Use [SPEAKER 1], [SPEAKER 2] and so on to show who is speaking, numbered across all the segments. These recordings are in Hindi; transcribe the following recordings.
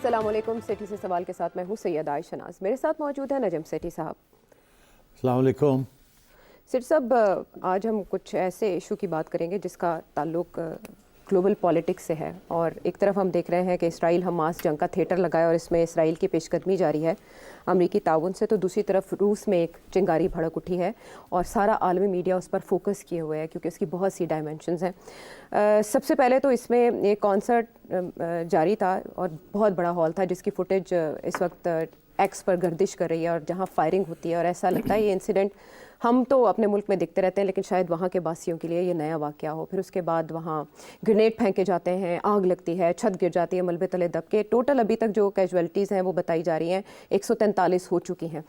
[SPEAKER 1] अस्सलाम वालेकुम। सिटी से सवाल के साथ मैं हूँ सैयद आयशा नाज। मेरे साथ मौजूद है नजम सेठी साहब।
[SPEAKER 2] अस्सलाम वालेकुम।
[SPEAKER 1] सिटी साहब, आज हम कुछ ऐसे इशू की बात करेंगे जिसका ताल्लुक ग्लोबल पॉलिटिक्स से है। और एक तरफ हम देख रहे हैं कि इसराइल हमास जंग का थिएटर लगाया और इसमें इसराइल की पेशकदमी जारी है अमरीकी ताउन से, तो दूसरी तरफ रूस में एक चिंगारी भड़क उठी है और सारा आलमी मीडिया उस पर फोकस किए हुए है क्योंकि उसकी बहुत सी डायमेंशंस हैं। सबसे पहले तो इसमें एक कॉन्सर्ट जारी था और बहुत बड़ा हॉल था जिसकी फुटेज इस वक्त एक्स पर गर्दिश कर रही है और जहाँ फायरिंग होती है और ऐसा लगता है ये इंसिडेंट हम तो अपने मुल्क में देखते रहते हैं लेकिन शायद वहाँ के वासियों के लिए ये नया वाक़या हो। फिर उसके बाद वहाँ ग्रेनेड फेंके जाते हैं, आग लगती है, छत गिर जाती है, मलबे तले दब के। टोटल अभी तक जो कैजुअलिटीज़ हैं वो बताई जा रही हैं 143 हो चुकी हैं।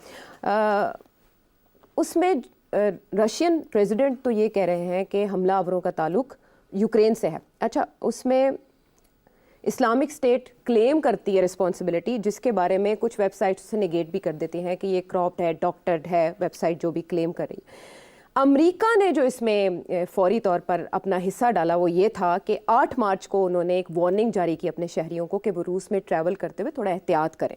[SPEAKER 1] उसमें रशियन प्रेसिडेंट तो ये कह रहे हैं कि हमलावरों का ताल्लुक यूक्रेन से है। अच्छा, उसमें इस्लामिक स्टेट क्लेम करती है रिस्पॉन्सिबिलिटी, जिसके बारे में कुछ वेबसाइट्स से निगेट भी कर देती हैं कि ये क्रॉप्ड है, डॉक्टर्ड है, वेबसाइट जो भी क्लेम कर रही है। अमेरिका ने जो इसमें फौरी तौर पर अपना हिस्सा डाला वो ये था कि 8 मार्च को उन्होंने एक वार्निंग जारी की अपने शहरियों को कि वो रूस में ट्रैवल करते हुए थोड़ा एहतियात करें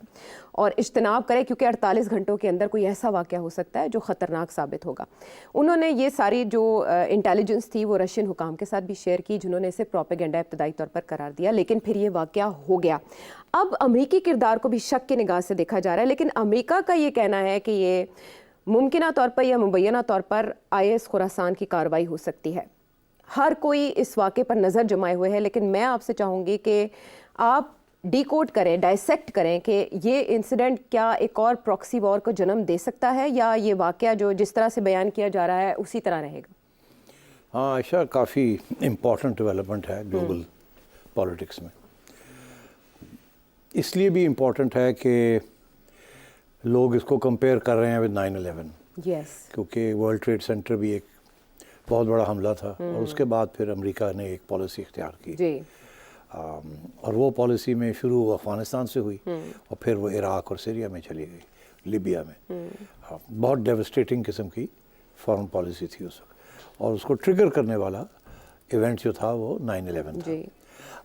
[SPEAKER 1] और इज्तनाब करें क्योंकि 48 घंटों के अंदर कोई ऐसा वाक़या हो सकता है जो ख़तरनाक साबित होगा। उन्होंने ये सारी जो इंटेलिजेंस थी वो रशियन हुकाम के साथ भी शेयर की जिन्होंने इसे प्रोपेगेंडा इब्तदाई तौर पर करार दिया, लेकिन फिर ये वाक़या हो गया। अब अमरीकी किरदार को भी शक की निगाह से देखा जा रहा है, लेकिन अमरीका का ये कहना है कि ये मुमकिना तौर पर या मुबैना तौर पर IS खुरासान की कार्रवाई हो सकती है। हर कोई इस वाक़े पर नज़र जमाए हुए है, लेकिन मैं आपसे चाहूँगी कि आप डिकोड करें, डायसेक्ट करें कि ये इंसिडेंट क्या एक और प्रॉक्सी वॉर को जन्म दे सकता है या ये वाक़या जो जिस तरह से बयान किया जा रहा है उसी तरह रहेगा।
[SPEAKER 2] हाँ आयशा, काफ़ी इम्पॉर्टेंट डेवलपमेंट है ग्लोबल पॉलिटिक्स में। इसलिए भी इम्पॉर्टेंट है कि लोग इसको कंपेयर कर रहे हैं विद 9/11।
[SPEAKER 1] यस,
[SPEAKER 2] क्योंकि वर्ल्ड ट्रेड सेंटर भी एक बहुत बड़ा हमला था और उसके बाद फिर अमेरिका ने एक पॉलिसी इख्तियार की
[SPEAKER 1] जी।
[SPEAKER 2] और वो पॉलिसी में शुरू अफ़गानिस्तान से हुई और फिर वो इराक़ और सीरिया में चली गई, लीबिया में। बहुत डेवस्टेटिंग किस्म की फॉरेन पॉलिसी थी उस वक्त और उसको ट्रिगर करने वाला इवेंट जो था वो 9/11 था।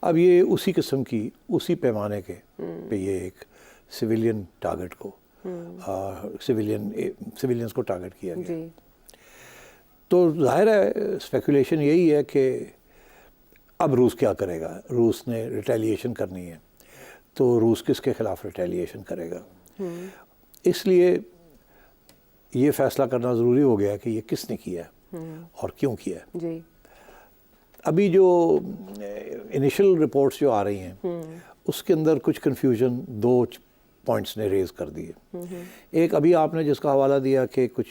[SPEAKER 2] अब ये उसी किस्म की, उसी पैमाने के पे ये एक सिविलियन टारगेट को सिविलियंस को टारगेट किया गया। तो जाहिर है स्पेकुलेशन यही है कि अब रूस क्या करेगा। रूस ने रिटेलिएशन करनी है तो रूस किसके खिलाफ रिटेलिएशन करेगा। इसलिए ये फैसला करना ज़रूरी हो गया कि ये किसने किया और क्यों किया जी। अभी जो इनिशियल रिपोर्ट्स जो आ रही हैं उसके अंदर कुछ कन्फ्यूजन दो पॉइंट्स ने रेज़ कर दिए। एक अभी आपने जिसका हवाला दिया कि कुछ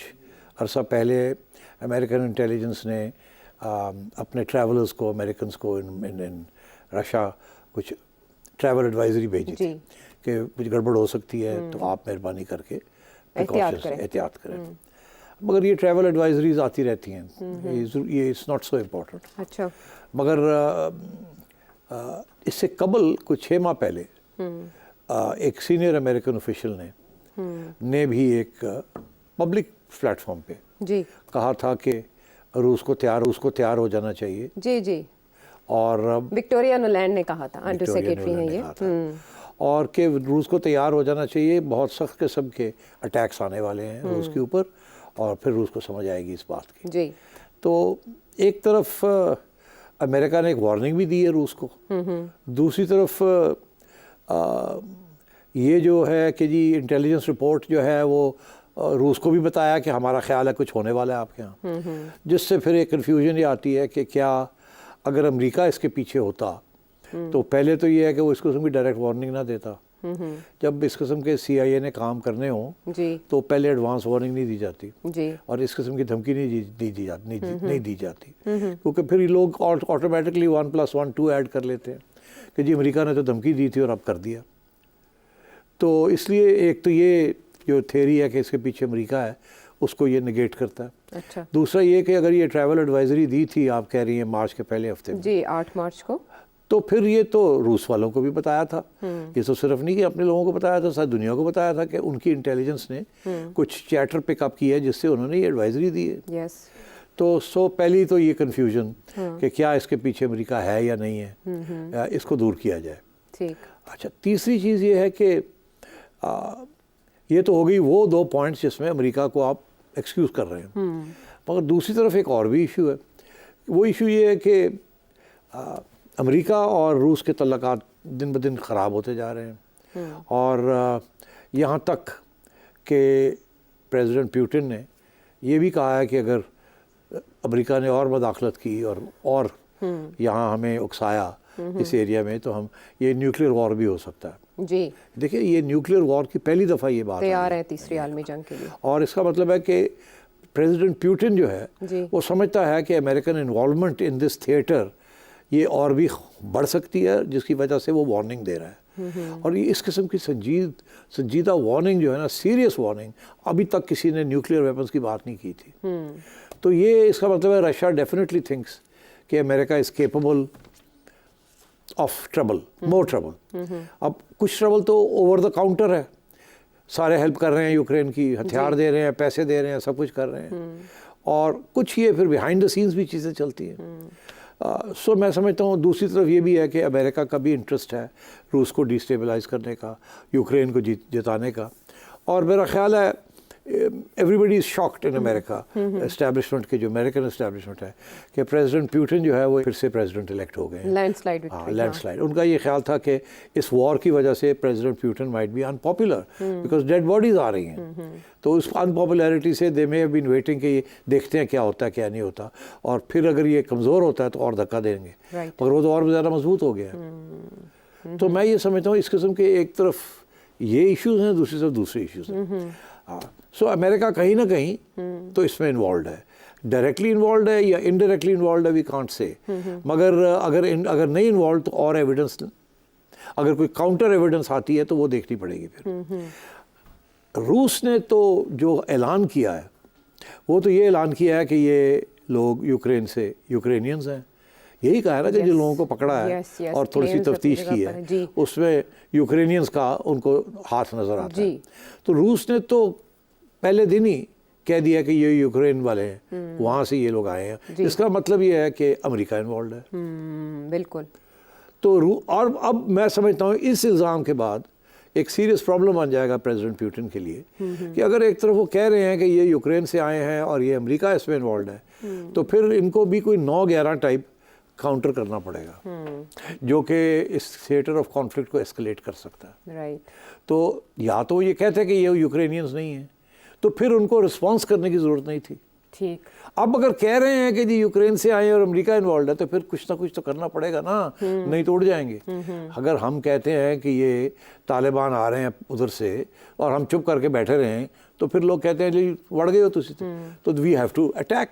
[SPEAKER 2] अरसा पहले अमेरिकन इंटेलिजेंस ने अपने ट्रैवलर्स को, अमेरिकन को इन रशिया कुछ ट्रैवल एडवाइजरी भेजी थी कि कुछ गड़बड़ हो सकती है तो आप मेहरबानी करके एहतियात करें। मगर ये ट्रैवल एडवाइजरीज आती रहती हैं, ये इट्स नॉट सो इम्पोर्टेंट।
[SPEAKER 1] अच्छा,
[SPEAKER 2] मगर इससे कबल कुछ 6 माह पहले एक सीनियर अमेरिकन ऑफिशियल ने भी एक पब्लिक प्लेटफॉर्म पे
[SPEAKER 1] जी
[SPEAKER 2] कहा था कि रूस को तैयार हो जाना चाहिए।
[SPEAKER 1] जी जी।
[SPEAKER 2] और
[SPEAKER 1] विक्टोरिया नुलैंड ने कहा था, अंडर सेक्रेटरी हैं ये,
[SPEAKER 2] और कि रूस को तैयार हो जाना चाहिए, बहुत सख्त किस्म के अटैक्स आने वाले हैं रूस के ऊपर और फिर रूस को समझ आएगी इस बात की
[SPEAKER 1] जी।
[SPEAKER 2] तो एक तरफ अमेरिका ने एक वार्निंग भी दी है रूस को, दूसरी तरफ ये जो है कि जी इंटेलिजेंस रिपोर्ट जो है वो रूस को भी बताया कि हमारा ख्याल है कुछ होने वाला है आपके यहाँ, जिससे फिर एक कन्फ्यूजन ये आती है कि क्या अगर अमेरिका इसके पीछे होता तो पहले तो ये है कि वो इस किस्म की डायरेक्ट वार्निंग ना देता। जब इस किस्म के CIA ने काम करने हों तो पहले एडवांस वार्निंग नहीं दी जाती जी। और इस किस्म की धमकी नहीं दी जाती क्योंकि फिर ये लोग ऑटोमेटिकली 1+1 2 ऐड कर लेते हैं कि जी अमेरिका ने तो धमकी दी थी और अब कर दिया। तो इसलिए एक तो ये जो थ्योरी है कि इसके पीछे अमेरिका है उसको ये निगेट करता है। अच्छा। दूसरा ये कि अगर ये ट्रैवल एडवाइजरी दी थी, आप कह रही हैं मार्च के पहले हफ्ते में
[SPEAKER 1] जी, 8 मार्च को,
[SPEAKER 2] तो फिर ये तो रूस वालों को भी बताया था। ये तो सिर्फ नहीं कि अपने लोगों को बताया था, सारी दुनिया को बताया था कि उनकी इंटेलिजेंस ने कुछ चैटर पिकअप किया है जिससे उन्होंने ये एडवाइजरी दी है। तो पहली तो ये कन्फ्यूजन कि क्या इसके पीछे अमेरिका है या नहीं है, इसको दूर किया जाए। ठीक। अच्छा, तीसरी चीज़ ये है कि ये तो हो गई वो 2 पॉइंट्स जिसमें अमेरिका को आप एक्सक्यूज़ कर रहे हैं, मगर दूसरी तरफ एक और भी इशू है। वो इशू ये है कि अमेरिका और रूस के तल्लुकात दिन ब दिन ख़राब होते जा रहे हैं, और यहाँ तक कि प्रेसिडेंट पुतिन ने ये भी कहा है कि अगर अमेरिका ने और मदाखलत की और यहाँ हमें उकसाया इस एरिया में, तो हम ये न्यूक्लियर वॉर भी हो सकता है।
[SPEAKER 1] जी,
[SPEAKER 2] देखिए, ये न्यूक्लियर वॉर की पहली दफ़ा ये बात
[SPEAKER 1] तैयार है तीसरी आलमी जंग के लिए,
[SPEAKER 2] और इसका मतलब है कि प्रेसिडेंट पुतिन जो है वो समझता है कि American involvement in this theatre ये और भी बढ़ सकती है, जिसकी वजह से वो वार्निंग दे रहा है। और ये इस किस्म की संजीदा वार्निंग जो है ना, सीरियस वार्निंग, अभी तक किसी ने न्यूक्लियर वेपन्स की बात नहीं की थी। तो ये इसका मतलब है रशिया डेफिनेटली थिंक्स कि America is capable of trouble, more trouble. अब कुछ ट्रबल तो ओवर द काउंटर है, सारे हेल्प कर रहे हैं यूक्रेन की, हथियार दे रहे हैं, पैसे दे रहे हैं, सब कुछ कर रहे हैं, और कुछ ये फिर बिहाइंड द सीन्स भी चीज़ें चलती हैं। सो मैं समझता हूँ दूसरी तरफ ये भी है कि अमेरिका का भी इंटरेस्ट है रूस को डिस्टेबलाइज करने का, यूक्रेन को जिताने का, और मेरा ख्याल है everybody is shocked in America establishment के, जो अमेरिकन एस्टैब्लिशमेंट है, कि प्रेसिडेंट पुतिन जो है वो फिर से प्रेसिडेंट इलेक्ट हो गए हैं,
[SPEAKER 1] लैंडस्लाइड।
[SPEAKER 2] हाँ, लैंडस्लाइड। उनका ये ख्याल था कि इस वॉर की वजह से president Putin might be unpopular because dead bodies आ रही हैं, तो उस अनपॉपुलैरिटी से they may have been waiting कि देखते हैं क्या होता है क्या नहीं होता, और फिर अगर ये कमज़ोर होता है तो और धक्का देंगे, मगर वो तो और ज़्यादा मजबूत हो गया। तो मैं ये समझता हूँ इस किस्म के एक तरफ ये इश्यूज़ हैं, दूसरी तरफ दूसरे इश्यूज़ हैं। हाँ, सो अमेरिका कहीं ना कहीं तो इसमें इन्वॉल्व है, डायरेक्टली इन्वॉल्व है या इनडायरेक्टली इन्वॉल्व है, वी कांट से, मगर अगर नहीं इन्वॉल्व तो और एविडेंस, अगर कोई काउंटर एविडेंस आती है तो वो देखनी पड़ेगी फिर। रूस ने तो जो ऐलान किया है वो तो ये ऐलान किया है कि ये लोग यूक्रेन से यूक्रेनियंस हैं, यही कहा है ना कि जिन लोगों को पकड़ा है और थोड़ी सी तफ्तीश की है उसमें यूक्रेनियंस का उनको हाथ नज़र आता है। तो रूस ने तो पहले दिन ही कह दिया कि ये यूक्रेन वाले हैं, वहाँ से ये लोग आए हैं, इसका मतलब ये है कि अमेरिका इन्वॉल्व है।
[SPEAKER 1] बिल्कुल।
[SPEAKER 2] तो और अब मैं समझता हूँ इस इल्ज़ाम के बाद एक सीरियस प्रॉब्लम बन जाएगा प्रेसिडेंट पुतिन के लिए, कि अगर एक तरफ वो कह रहे हैं कि ये यूक्रेन से आए हैं और ये अमेरिका इसमें इन्वॉल्व है, तो फिर इनको भी कोई 9-11 टाइप काउंटर करना पड़ेगा, जो कि इस थिएटर ऑफ कॉन्फ्लिक्ट को एस्केलेट कर सकता है।
[SPEAKER 1] राइट।
[SPEAKER 2] तो या तो ये कहते हैं कि ये यूक्रेनियंस नहीं है, तो फिर उनको रिस्पॉन्स करने की ज़रूरत नहीं थी।
[SPEAKER 1] ठीक।
[SPEAKER 2] अब अगर कह रहे हैं कि जी यूक्रेन से आए और अमेरिका इन्वॉल्व है, तो फिर कुछ ना कुछ तो करना पड़ेगा ना, नहीं तो उड़ जाएंगे। अगर हम कहते हैं कि ये तालिबान आ रहे हैं उधर से और हम चुप करके बैठे रहें, तो फिर लोग कहते हैं जी वड़ गए हो तो वी हैव टू अटैक।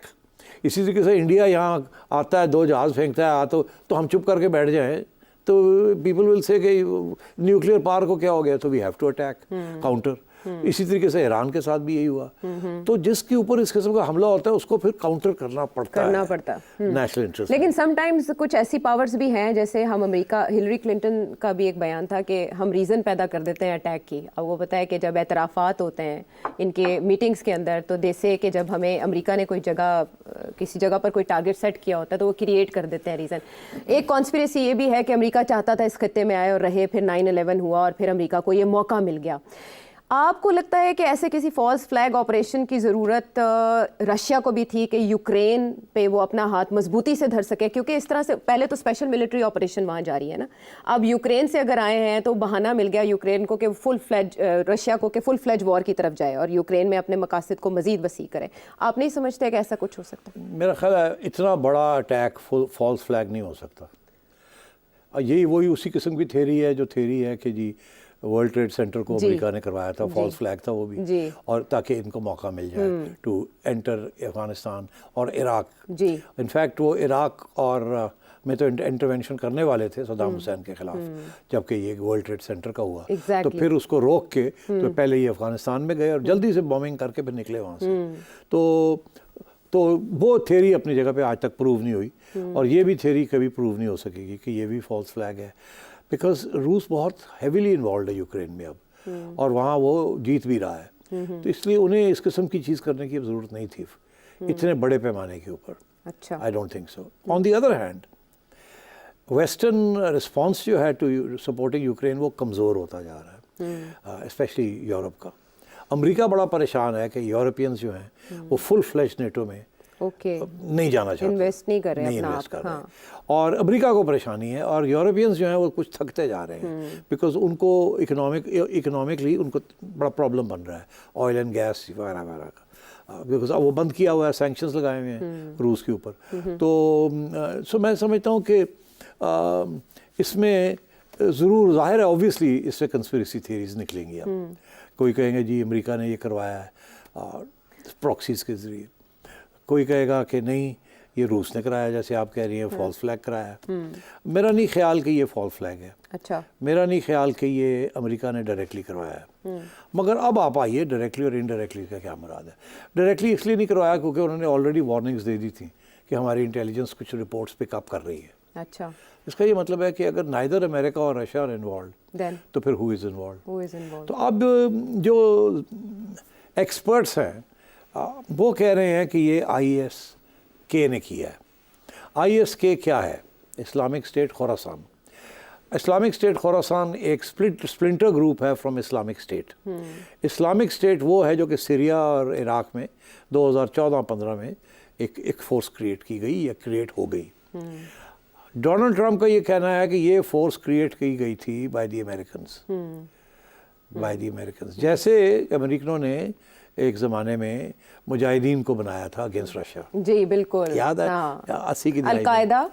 [SPEAKER 2] इसी तरीके से इंडिया यहाँ आता है, 2 जहाज़ फेंकता है तो हम चुप करके बैठ जाएं, तो पीपल विल से कि न्यूक्लियर पावर को क्या हो गया, तो we have to attack, counter. इसी तरीके से ईरान के साथ भी यही हुआ। तो जिसके ऊपर इस किस्म का हमला होता है उसको फिर काउंटर करना पड़ता है नेशनल इंटरेस्ट।
[SPEAKER 1] लेकिन समटाइम्स कुछ ऐसी पावर्स भी हैं, जैसे हम अमेरिका, हिलरी क्लिंटन का भी एक बयान था कि हम रीज़न पैदा कर देते हैं अटैक की। अब वो बताया कि जब एतराफ़ात होते हैं इनके मीटिंग्स के अंदर, तो जैसे कि जब हमें अमेरिका ने कोई जगह, किसी जगह पर कोई टारगेट सेट किया होता है तो वो क्रिएट कर देते हैं रीज़न। एक कॉन्स्पिरेसी ये भी है कि अमेरिका चाहता था इस खत्ते में आए और रहे, फिर 9/11 हुआ और फिर अमेरिका को ये मौका मिल गया। आपको लगता है कि ऐसे किसी फॉल्स फ्लैग ऑपरेशन की ज़रूरत रशिया को भी थी कि यूक्रेन पे वो अपना हाथ मजबूती से धर सके? क्योंकि इस तरह से पहले तो स्पेशल मिलिट्री ऑपरेशन वहाँ जारी है ना, अब यूक्रेन से अगर आए हैं तो बहाना मिल गया यूक्रेन को कि फुल फ्लेज, रशिया को कि फुल फ्लेज वॉर की तरफ जाए और यूक्रेन में अपने मकासद को मज़ीद वसी करे। आप नहीं समझते कि ऐसा कुछ हो सकता?
[SPEAKER 2] मेरा ख्याल है इतना बड़ा अटैक फॉल्स फ्लैग नहीं हो सकता। यही वही उसी किस्म की थ्योरी है जो थ्योरी है कि जी वर्ल्ड ट्रेड सेंटर को अमेरिका ने करवाया था, फॉल्स फ्लैग था वो भी, और ताकि इनको मौका मिल जाए टू एंटर अफगानिस्तान और इराक। इनफैक्ट वो इराक और में तो इंटरवेंशन करने वाले थे सद्दाम हुसैन के खिलाफ, जबकि ये वर्ल्ड ट्रेड सेंटर का हुआ। तो फिर उसको रोक के तो पहले ये अफगानिस्तान में गए और जल्दी से बॉम्बिंग करके फिर निकले वहाँ से। तो वो थ्योरी अपनी जगह पे आज तक प्रूव नहीं हुई, और ये भी थ्योरी कभी प्रूव नहीं हो सकेगी कि ये भी फॉल्स फ्लैग है, बिकॉज रूस बहुत हैवीली इन्वॉल्व है यूक्रेन में अब, और वहाँ वो जीत भी रहा है। तो इसलिए उन्हें इस किस्म की चीज़ करने की ज़रूरत नहीं थी इतने बड़े पैमाने के ऊपर।
[SPEAKER 1] अच्छा,
[SPEAKER 2] I don't think so. On the other hand western response जो है टू सपोर्टिंग यूक्रेन वो कमज़ोर होता जा रहा है, स्पेशली यूरोप का। अमेरिका बड़ा परेशान है कि यूरोपियंस जो हैं वो फुल फ्लैश नेटो में नहीं जाना चाहते,
[SPEAKER 1] इन्वेस्ट नहीं कर रहे,
[SPEAKER 2] नहीं इन्वेस्ट कर रहे। और अमेरिका को परेशानी है और यूरोपियंस जो हैं वो कुछ थकते जा रहे हैं, बिकॉज उनको इकोनॉमिकली उनको बड़ा प्रॉब्लम बन रहा है ऑयल एंड गैस वगैरह वगैरह का, बिकॉज अब वो बंद किया हुआ है, सैंक्शंस लगाए हुए हैं रूस के ऊपर। तो सो मैं समझता हूँ कि इसमें ज़रूर ज़ाहिर है, ऑब्वियसली इससे कंस्पिरेसी थ्योरीज निकलेंगी। अब कोई कहेंगे जी अमेरिका ने ये करवाया है प्रॉक्सीज के ज़रिए, कोई कहेगा कि नहीं ये रूस ने कराया, जैसे आप कह रही हैं फॉल्स फ्लैग कराया। मेरा नहीं ख्याल कि ये फॉल्स फ्लैग है,
[SPEAKER 1] अच्छा,
[SPEAKER 2] मेरा नहीं ख्याल कि ये अमेरिका ने डायरेक्टली करवाया है। मगर अब आप आइए डायरेक्टली और इनडायरेक्टली का क्या मुराद है। डायरेक्टली इसलिए नहीं करवाया क्योंकि उन्होंने ऑलरेडी वार्निंग्स दे दी थी कि हमारी इंटेलिजेंस कुछ रिपोर्ट्स पिकअप कर रही है।
[SPEAKER 1] अच्छा,
[SPEAKER 2] इसका ये मतलब है कि अगर नाइदर अमेरिका और रशिया आर इन्वॉल्व तो फिर हु इज़ इन्वॉल्व। तो अब जो एक्सपर्ट्स हैं वो कह रहे हैं कि ये ISK ने किया है। ISK क्या है? Islamic State Khorasan. Islamic State Khorasan एक स्प्लिंटर ग्रुप है from Islamic state. Islamic state वो है जो कि सीरिया और इराक में 2014-15 में एक फोर्स क्रिएट की गई या क्रिएट हो गई। डोनाल्ड ट्रंप का ये कहना है कि ये फोर्स क्रिएट की गई थी बाय द अमेरिकन्स। जैसे अमेरिकनों ने एक ज़माने में मुजाहिदीन को बनाया था अगेंस्ट रशिया।
[SPEAKER 1] जी बिल्कुल,
[SPEAKER 2] याद है?
[SPEAKER 1] हाँ।
[SPEAKER 2] 80 की
[SPEAKER 1] अलकायदा,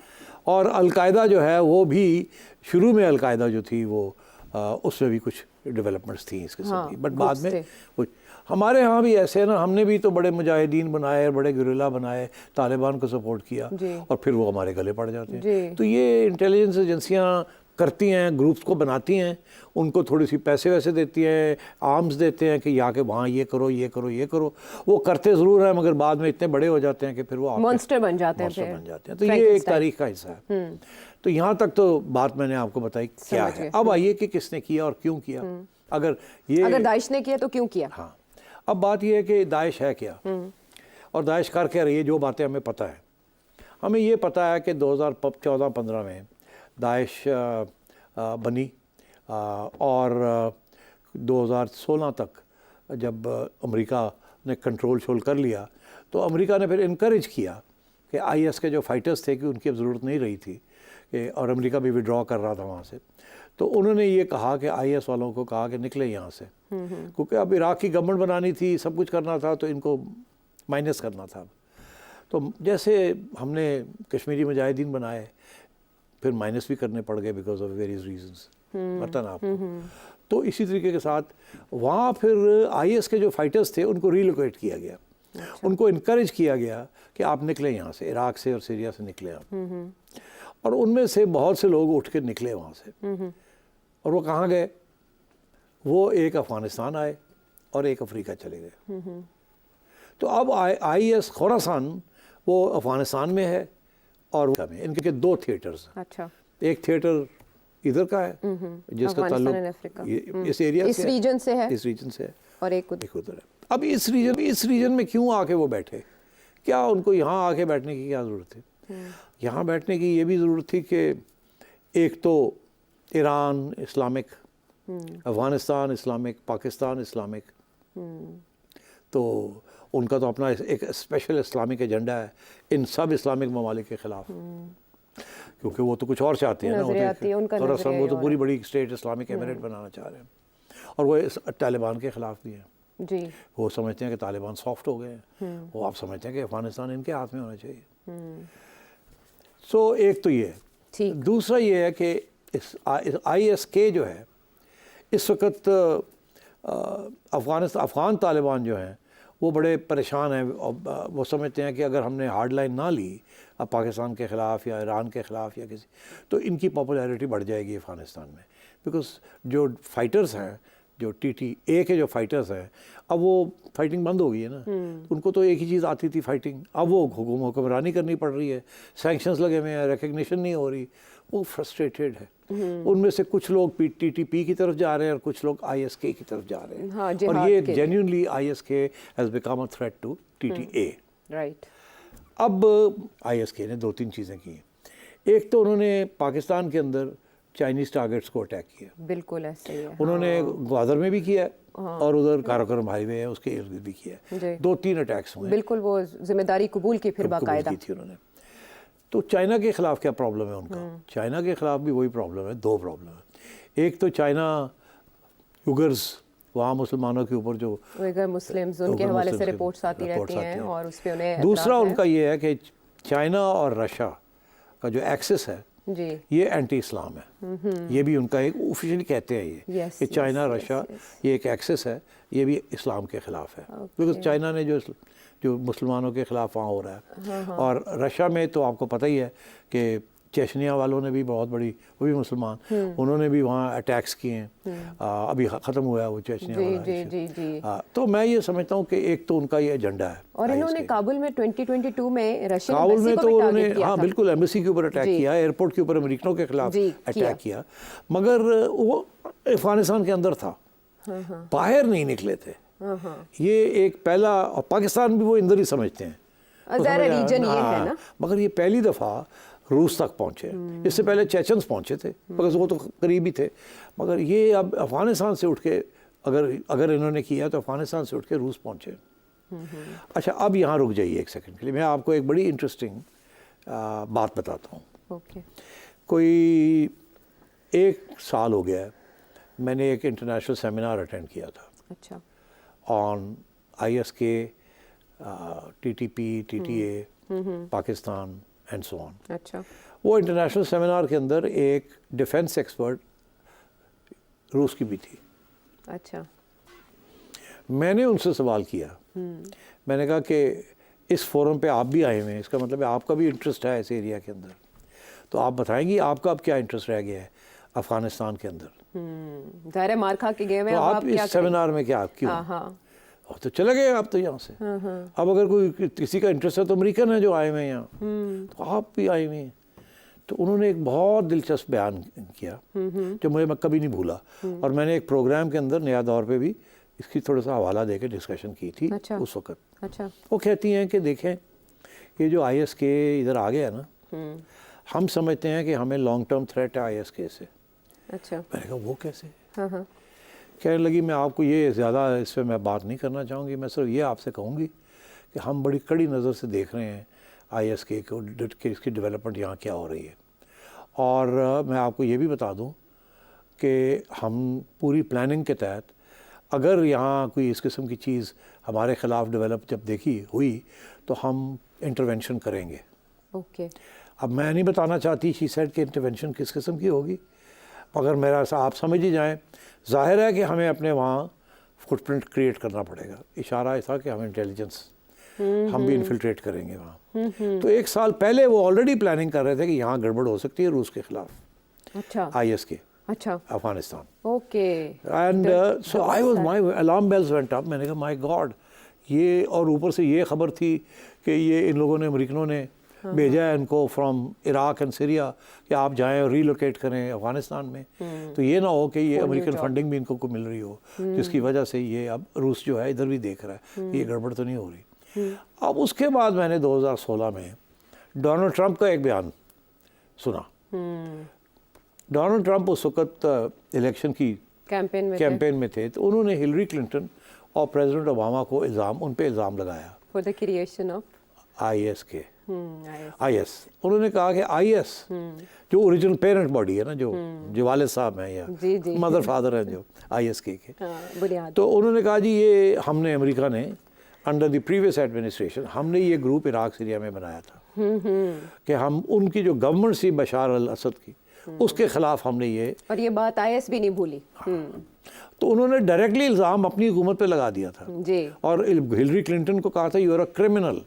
[SPEAKER 1] और
[SPEAKER 2] अलकायदा जो है वो भी शुरू में अलकायदा जो थी वो उसमें भी कुछ डेवलपमेंट्स थी इसके साथ, बट बाद में कुछ हमारे यहाँ भी ऐसे है ना, हमने भी तो बड़े मुजाहिदीन बनाए, बड़े गुरिल्ला बनाए, तालिबान को सपोर्ट किया और फिर वो हमारे गले पड़ जाते हैं। तो ये इंटेलिजेंस एजेंसियाँ करती हैं, ग्रुप्स को बनाती हैं, उनको थोड़ी सी पैसे वैसे देती हैं, आर्म्स देते हैं कि या के वहाँ ये करो ये करो ये करो। वो करते ज़रूर हैं मगर बाद में इतने बड़े हो जाते हैं कि फिर वो
[SPEAKER 1] मॉन्स्टर बन जाते हैं।
[SPEAKER 2] तो ये एक तारीख का हिस्सा है। तो यहाँ तक तो बात मैंने आपको बताई क्या है। अब आइए कि किसने किया और क्यों किया। अगर
[SPEAKER 1] दाइश ने किया तो क्यों किया।
[SPEAKER 2] हाँ, अब बात यह है कि दाइश है क्या और दाइश कर क्या रही है। जो बातें हमें पता है, हमें ये पता है कि 2014-15 में दाइश बनी और 2016 तक जब अमेरिका ने कंट्रोल शोल कर लिया तो अमेरिका ने फिर इनकरेज किया कि IS के जो फाइटर्स थे कि उनकी अब ज़रूरत नहीं रही थी कि, और अमेरिका भी विड्रॉ कर रहा था वहाँ से। तो उन्होंने ये कहा कि IS वालों को कहा कि निकले यहाँ से, क्योंकि अब इराक की गवर्नमेंट बनानी थी, सब कुछ करना था, तो इनको माइनस करना था। तो जैसे हमने कश्मीरी मुजाहिदीन बनाए फिर माइनस भी करने पड़ गए बिकॉज ऑफ वेरियस रीजंस, पता ना आपको। तो इसी तरीके के साथ वहाँ फिर IS के जो फाइटर्स थे उनको रीलोकेट किया गया। उनको इनकरेज किया गया कि आप निकले यहाँ से, इराक से और सीरिया से निकले आप। और उनमें से बहुत से लोग उठ के निकले वहाँ से और वो कहाँ गए? वो एक अफ़गानिस्तान आए और एक अफ्रीका चले गए। तो अब IS खुरासान वो अफ़गानिस्तान में है और इनके 2 थिएटर्स हैं।
[SPEAKER 1] अच्छा,
[SPEAKER 2] एक थिएटर इधर का है जिसका ताल्लुक इस एरिया
[SPEAKER 1] इस रीजन से है,
[SPEAKER 2] इस रीजन से है, और एक उधर है। अब इस रीजन में क्यों आके वो बैठे? क्या उनको यहाँ आके बैठने की क्या ज़रूरत थी? यहाँ बैठने की ये भी ज़रूरत थी कि एक तो Iran Islamic, Afghanistan Islamic, Pakistan Islamic, तो उनका तो अपना एक स्पेशल इस्लामिक एजेंडा है इन सब इस्लामिक ममालिक के ख़िलाफ़, क्योंकि वो तो कुछ और चाहते हैं ना। वो तो पूरी बड़ी स्टेट इस्लामिक एमिरेट बनाना चाह रहे हैं और वो इस तालिबान के ख़िलाफ़ भी हैं।
[SPEAKER 1] जी, वो
[SPEAKER 2] समझते हैं कि तालिबान सॉफ्ट हो गए हैं, वो आप समझते हैं कि अफ़गानिस्तान इनके हाथ में होना चाहिए। सो एक तो ये है। दूसरा ये है कि इस ISK जो है इस वक्त अफ़गान तालिबान जो हैं वो बड़े परेशान हैं। वो समझते हैं कि अगर हमने हार्ड लाइन ना ली अब पाकिस्तान के ख़िलाफ़ या ईरान के ख़िलाफ़ या किसी, तो इनकी पॉपुलैरिटी बढ़ जाएगी अफ़गानिस्तान में। बिकॉज़ जो फाइटर्स हैं, जो TTA के जो फाइटर्स हैं, अब वो फाइटिंग बंद हो गई है ना। उनको तो एक ही चीज़ आती थी, फाइटिंग। अब वो हुक्मरानी करनी पड़ रही है, सैंक्शंस लगे हुए हैं, रिकग्निशन नहीं हो रही, वो फ्रस्ट्रेटेड है। उनमें से कुछ लोग TTP की तरफ जा रहे हैं और कुछ लोग ISK की तरफ जा रहे हैं।
[SPEAKER 1] हाँ,
[SPEAKER 2] और ये genuinely ISK has become a threat to TTA।
[SPEAKER 1] Right.
[SPEAKER 2] अब ISK ने 2-3 चीज़ें की। एक तो उन्होंने पाकिस्तान के अंदर चाइनीज़ टारगेट्स को अटैक किया,
[SPEAKER 1] बिल्कुल ऐसे ही है।
[SPEAKER 2] उन्होंने ग्वादर में भी किया और उधर काराकोरम हाईवे है उसके इर्द गिर्द भी किया,
[SPEAKER 1] जी।
[SPEAKER 2] 2-3 अटैक्स हुए,
[SPEAKER 1] बिल्कुल वो जिम्मेदारी कबूल की फिर
[SPEAKER 2] कबूल
[SPEAKER 1] बाकायदा।
[SPEAKER 2] की थी उन्होंने। तो चाइना के ख़िलाफ़ क्या प्रॉब्लम है उनका? चाइना के ख़िलाफ़ भी वही प्रॉब्लम है, 2 प्रॉब्लम है। एक तो चाइना युगर्स, वहाँ मुसलमानों के ऊपर जो
[SPEAKER 1] उइगर मुस्लिम्स, उनके हवाले से रिपोर्ट्स आती रहती हैं और उस पे उन्हें
[SPEAKER 2] दूसरा
[SPEAKER 1] एतराज़ है।
[SPEAKER 2] उनका ये है कि चाइना और रशिया का जो एक्सेस है
[SPEAKER 1] जी,
[SPEAKER 2] ये एंटी इस्लाम है। ये भी उनका एक ऑफिशियली कहते हैं ये
[SPEAKER 1] Yes,
[SPEAKER 2] कि चाइना
[SPEAKER 1] yes,
[SPEAKER 2] रशिया
[SPEAKER 1] yes,
[SPEAKER 2] ये एक एक्सेस है, ये भी इस्लाम के ख़िलाफ़ है, बिकॉज चाइना ने जो मुसलमानों के ख़िलाफ़ वहाँ हो रहा है। और रशिया में तो आपको पता ही है कि चेचनिया वालों ने भी बहुत बड़ी, वो भी मुसलमान, उन्होंने भी वहाँ अटैक्स किए हैं, अभी ख़त्म हुआ है वो चेचनिया
[SPEAKER 1] जी
[SPEAKER 2] वाला
[SPEAKER 1] जी
[SPEAKER 2] issue।
[SPEAKER 1] जी जी।
[SPEAKER 2] तो मैं ये समझता हूँ कि एक तो उनका ये एजेंडा है।
[SPEAKER 1] और इन्होंने काबुल में 2022 में रशियन
[SPEAKER 2] काबुल
[SPEAKER 1] एम्बेसी
[SPEAKER 2] में
[SPEAKER 1] को
[SPEAKER 2] तो
[SPEAKER 1] भी
[SPEAKER 2] उन्होंने
[SPEAKER 1] टारगेट किया था।
[SPEAKER 2] बिल्कुल एम्बेसी के ऊपर अटैक
[SPEAKER 1] जी।
[SPEAKER 2] किया, एयरपोर्ट के ऊपर अमेरिकनों के खिलाफ
[SPEAKER 1] जी,
[SPEAKER 2] अटैक किया, मगर वो अफगानिस्तान के अंदर था, बाहर नहीं निकले थे। ये एक पहला, और पाकिस्तान भी वो अंदर ही समझते हैं,
[SPEAKER 1] ज़ाहिर रीजन ये है ना।
[SPEAKER 2] मगर ये पहली दफ़ा रूस तक पहुँचे। इससे पहले चेचन्स पहुँचे थे, मगर वो तो करीबी थे, मगर ये अब अफगानिस्तान से उठ के अगर इन्होंने किया तो अफगानिस्तान से उठ के रूस पहुँचे। अच्छा, अब यहाँ रुक जाइए एक सेकंड के लिए, मैं आपको एक बड़ी इंटरेस्टिंग बात बताता हूँ।
[SPEAKER 1] ओके।
[SPEAKER 2] कोई 1 साल हो गया है, मैंने एक इंटरनेशनल सेमिनार अटेंड किया था
[SPEAKER 1] अच्छा।
[SPEAKER 2] On ISK, TTP, TTA, Pakistan and so on.
[SPEAKER 1] अच्छा।
[SPEAKER 2] वो इंटरनेशनल सेमिनार के अंदर एक डिफेंस एक्सपर्ट रूस की भी थी।
[SPEAKER 1] अच्छा।
[SPEAKER 2] मैंने उनसे सवाल किया, मैंने कहा कि इस फोरम पे आप भी आए हुए हैं, इसका मतलब है आपका भी इंटरेस्ट है इस एरिया के अंदर, तो आप बताएंगी आपका अब क्या इंटरेस्ट रह गया है अफ़गानिस्तान के अंदर?
[SPEAKER 1] ज़ाहिर मार खा के गए हुए
[SPEAKER 2] तो
[SPEAKER 1] हैं, अब
[SPEAKER 2] आप
[SPEAKER 1] क्या
[SPEAKER 2] इस सेमिनार में क्या क्यों?
[SPEAKER 1] हाँ।
[SPEAKER 2] और तो चले गए आप तो यहाँ से। अब अगर कोई किसी का इंटरेस्ट है तो अमेरिकन है जो आए हुए हैं यहाँ, तो आप भी आए हुए हैं। तो उन्होंने एक बहुत दिलचस्प बयान किया जो मैं कभी नहीं भूला, और मैंने एक प्रोग्राम के अंदर नया दौर पे भी इसकी थोड़ा सा हवाला देकर डिस्कशन की थी।
[SPEAKER 1] अच्छा।
[SPEAKER 2] उस वक्त
[SPEAKER 1] अच्छा।
[SPEAKER 2] वो कहती हैं कि देखें ये जो ISK इधर आ गया ना, हम समझते हैं कि हमें लॉन्ग टर्म थ्रेट है ISK से।
[SPEAKER 1] अच्छा।
[SPEAKER 2] मैंने कहा वो कैसे?
[SPEAKER 1] हाँ हाँ।
[SPEAKER 2] कहने लगी मैं आपको ये ज़्यादा इस पर मैं बात नहीं करना चाहूँगी, मैं सिर्फ ये आपसे कहूँगी कि हम बड़ी कड़ी नज़र से देख रहे हैं ISK को, कि इसकी डेवलपमेंट यहाँ क्या हो रही है। और मैं आपको ये भी बता दूँ कि हम पूरी प्लानिंग के तहत अगर यहाँ कोई इस किस्म की चीज़ हमारे ख़िलाफ़ डेवलप जब देखी हुई तो हम इंटरवेंशन करेंगे।
[SPEAKER 1] ओके।
[SPEAKER 2] अब मैं नहीं बताना चाहती शी सेड कि इंटरवेंशन किस किस्म की होगी, मगर मेरा सा आप समझ ही जाएं, ज़ाहिर है कि हमें अपने वहाँ फुटप्रिंट क्रिएट करना पड़ेगा। इशारा ऐसा कि हम इंटेलिजेंस हम भी इन्फिल्ट्रेट करेंगे वहाँ। तो 1 साल पहले वो ऑलरेडी प्लानिंग कर रहे थे कि यहाँ गड़बड़ हो सकती है रूस के ख़िलाफ़।
[SPEAKER 1] अच्छा।
[SPEAKER 2] ISK
[SPEAKER 1] अच्छा।
[SPEAKER 2] Afghanistan.
[SPEAKER 1] Okay.
[SPEAKER 2] And so I was, my alarm bells went up. मैंने कहा माय गॉड, ये, और ऊपर से ये खबर थी कि ये इन लोगों ने, अमेरिकनों ने भेजा है इनको फ्रॉम इराक एंड सीरिया कि आप जाएं और रीलोकेट करें अफगानिस्तान में। तो ये ना हो कि ये अमेरिकन फंडिंग भी इनको को मिल रही हो जिसकी वजह से ये अब रूस जो है इधर भी देख रहा है ये गड़बड़ तो नहीं हो रही। अब उसके बाद मैंने 2016 में डोनाल्ड ट्रंप का एक बयान सुना। डोनाल्ड ट्रंप उस वक्त इलेक्शन की कैंपेन में थे, तो उन्होंने हिलरी क्लिंटन और प्रेसिडेंट ओबामा को उन पे इल्ज़ाम लगाया
[SPEAKER 1] for the creation of
[SPEAKER 2] ISK। IS उन्होंने कहा कि IS जो ओरिजिनल पेरेंट बॉडी है ना, जो वालिद साहब हैं या मदर फादर हैं जो ISK के,
[SPEAKER 1] बुनियाद,
[SPEAKER 2] तो उन्होंने कहा जी ये हमने, अमेरिका ने अंडर द प्रीवियस एडमिनिस्ट्रेशन हमने ये ग्रुप इराक सीरिया में बनाया था कि हम उनकी जो गवर्नमेंट सी बशार अल असद की उसके खिलाफ हमने ये,
[SPEAKER 1] और ये बात IS भी नहीं भूली।
[SPEAKER 2] तो उन्होंने डायरेक्टली इल्ज़ाम अपनी हुकूमत पे लगा दिया था
[SPEAKER 1] जी।
[SPEAKER 2] और हिलरी क्लिंटन को कहा था यू आर अ क्रिमिनल,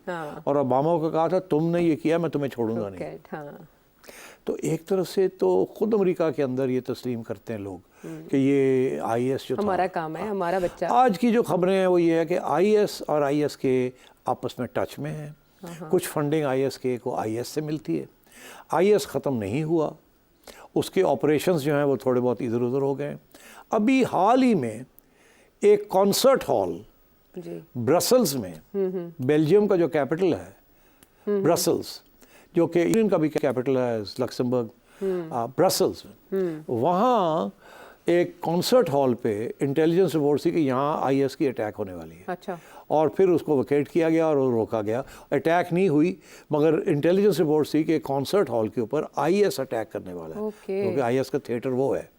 [SPEAKER 2] और ओबामा को कहा था तुमने ये किया मैं तुम्हें छोड़ूंगा नहीं।
[SPEAKER 1] हाँ।
[SPEAKER 2] तो एक तरफ से तो खुद अमेरिका के अंदर ये तस्लीम करते हैं लोग कि ये IS जो
[SPEAKER 1] हमारा काम है, हमारा बच्चा।
[SPEAKER 2] आज की जो खबरें हैं वो ये है कि IS और ISK आपस में टच में हैं। कुछ फंडिंग ISK को IS से मिलती है। IS ख़त्म नहीं हुआ, उसके ऑपरेशंस जो हैं वो थोड़े बहुत इधर उधर हो गए। अभी हाल ही में एक कॉन्सर्ट हॉल ब्रसल्स में, बेल्जियम का जो कैपिटल है ब्रसल्स, जो कि यूनियन का भी कैपिटल है लक्समबर्ग, ब्रसल्स में, वहाँ एक कॉन्सर्ट हॉल पे इंटेलिजेंस रिपोर्ट थी कि यहाँ आईएस की अटैक होने वाली है।
[SPEAKER 1] अच्छा।
[SPEAKER 2] और फिर उसको वकेट किया गया और रोका गया। अटैक नहीं हुई, मगर इंटेलिजेंस रिपोर्ट थी कि कॉन्सर्ट हॉल के ऊपर आईएस अटैक करने वाला है, क्योंकि आईएस का थिएटर वो है।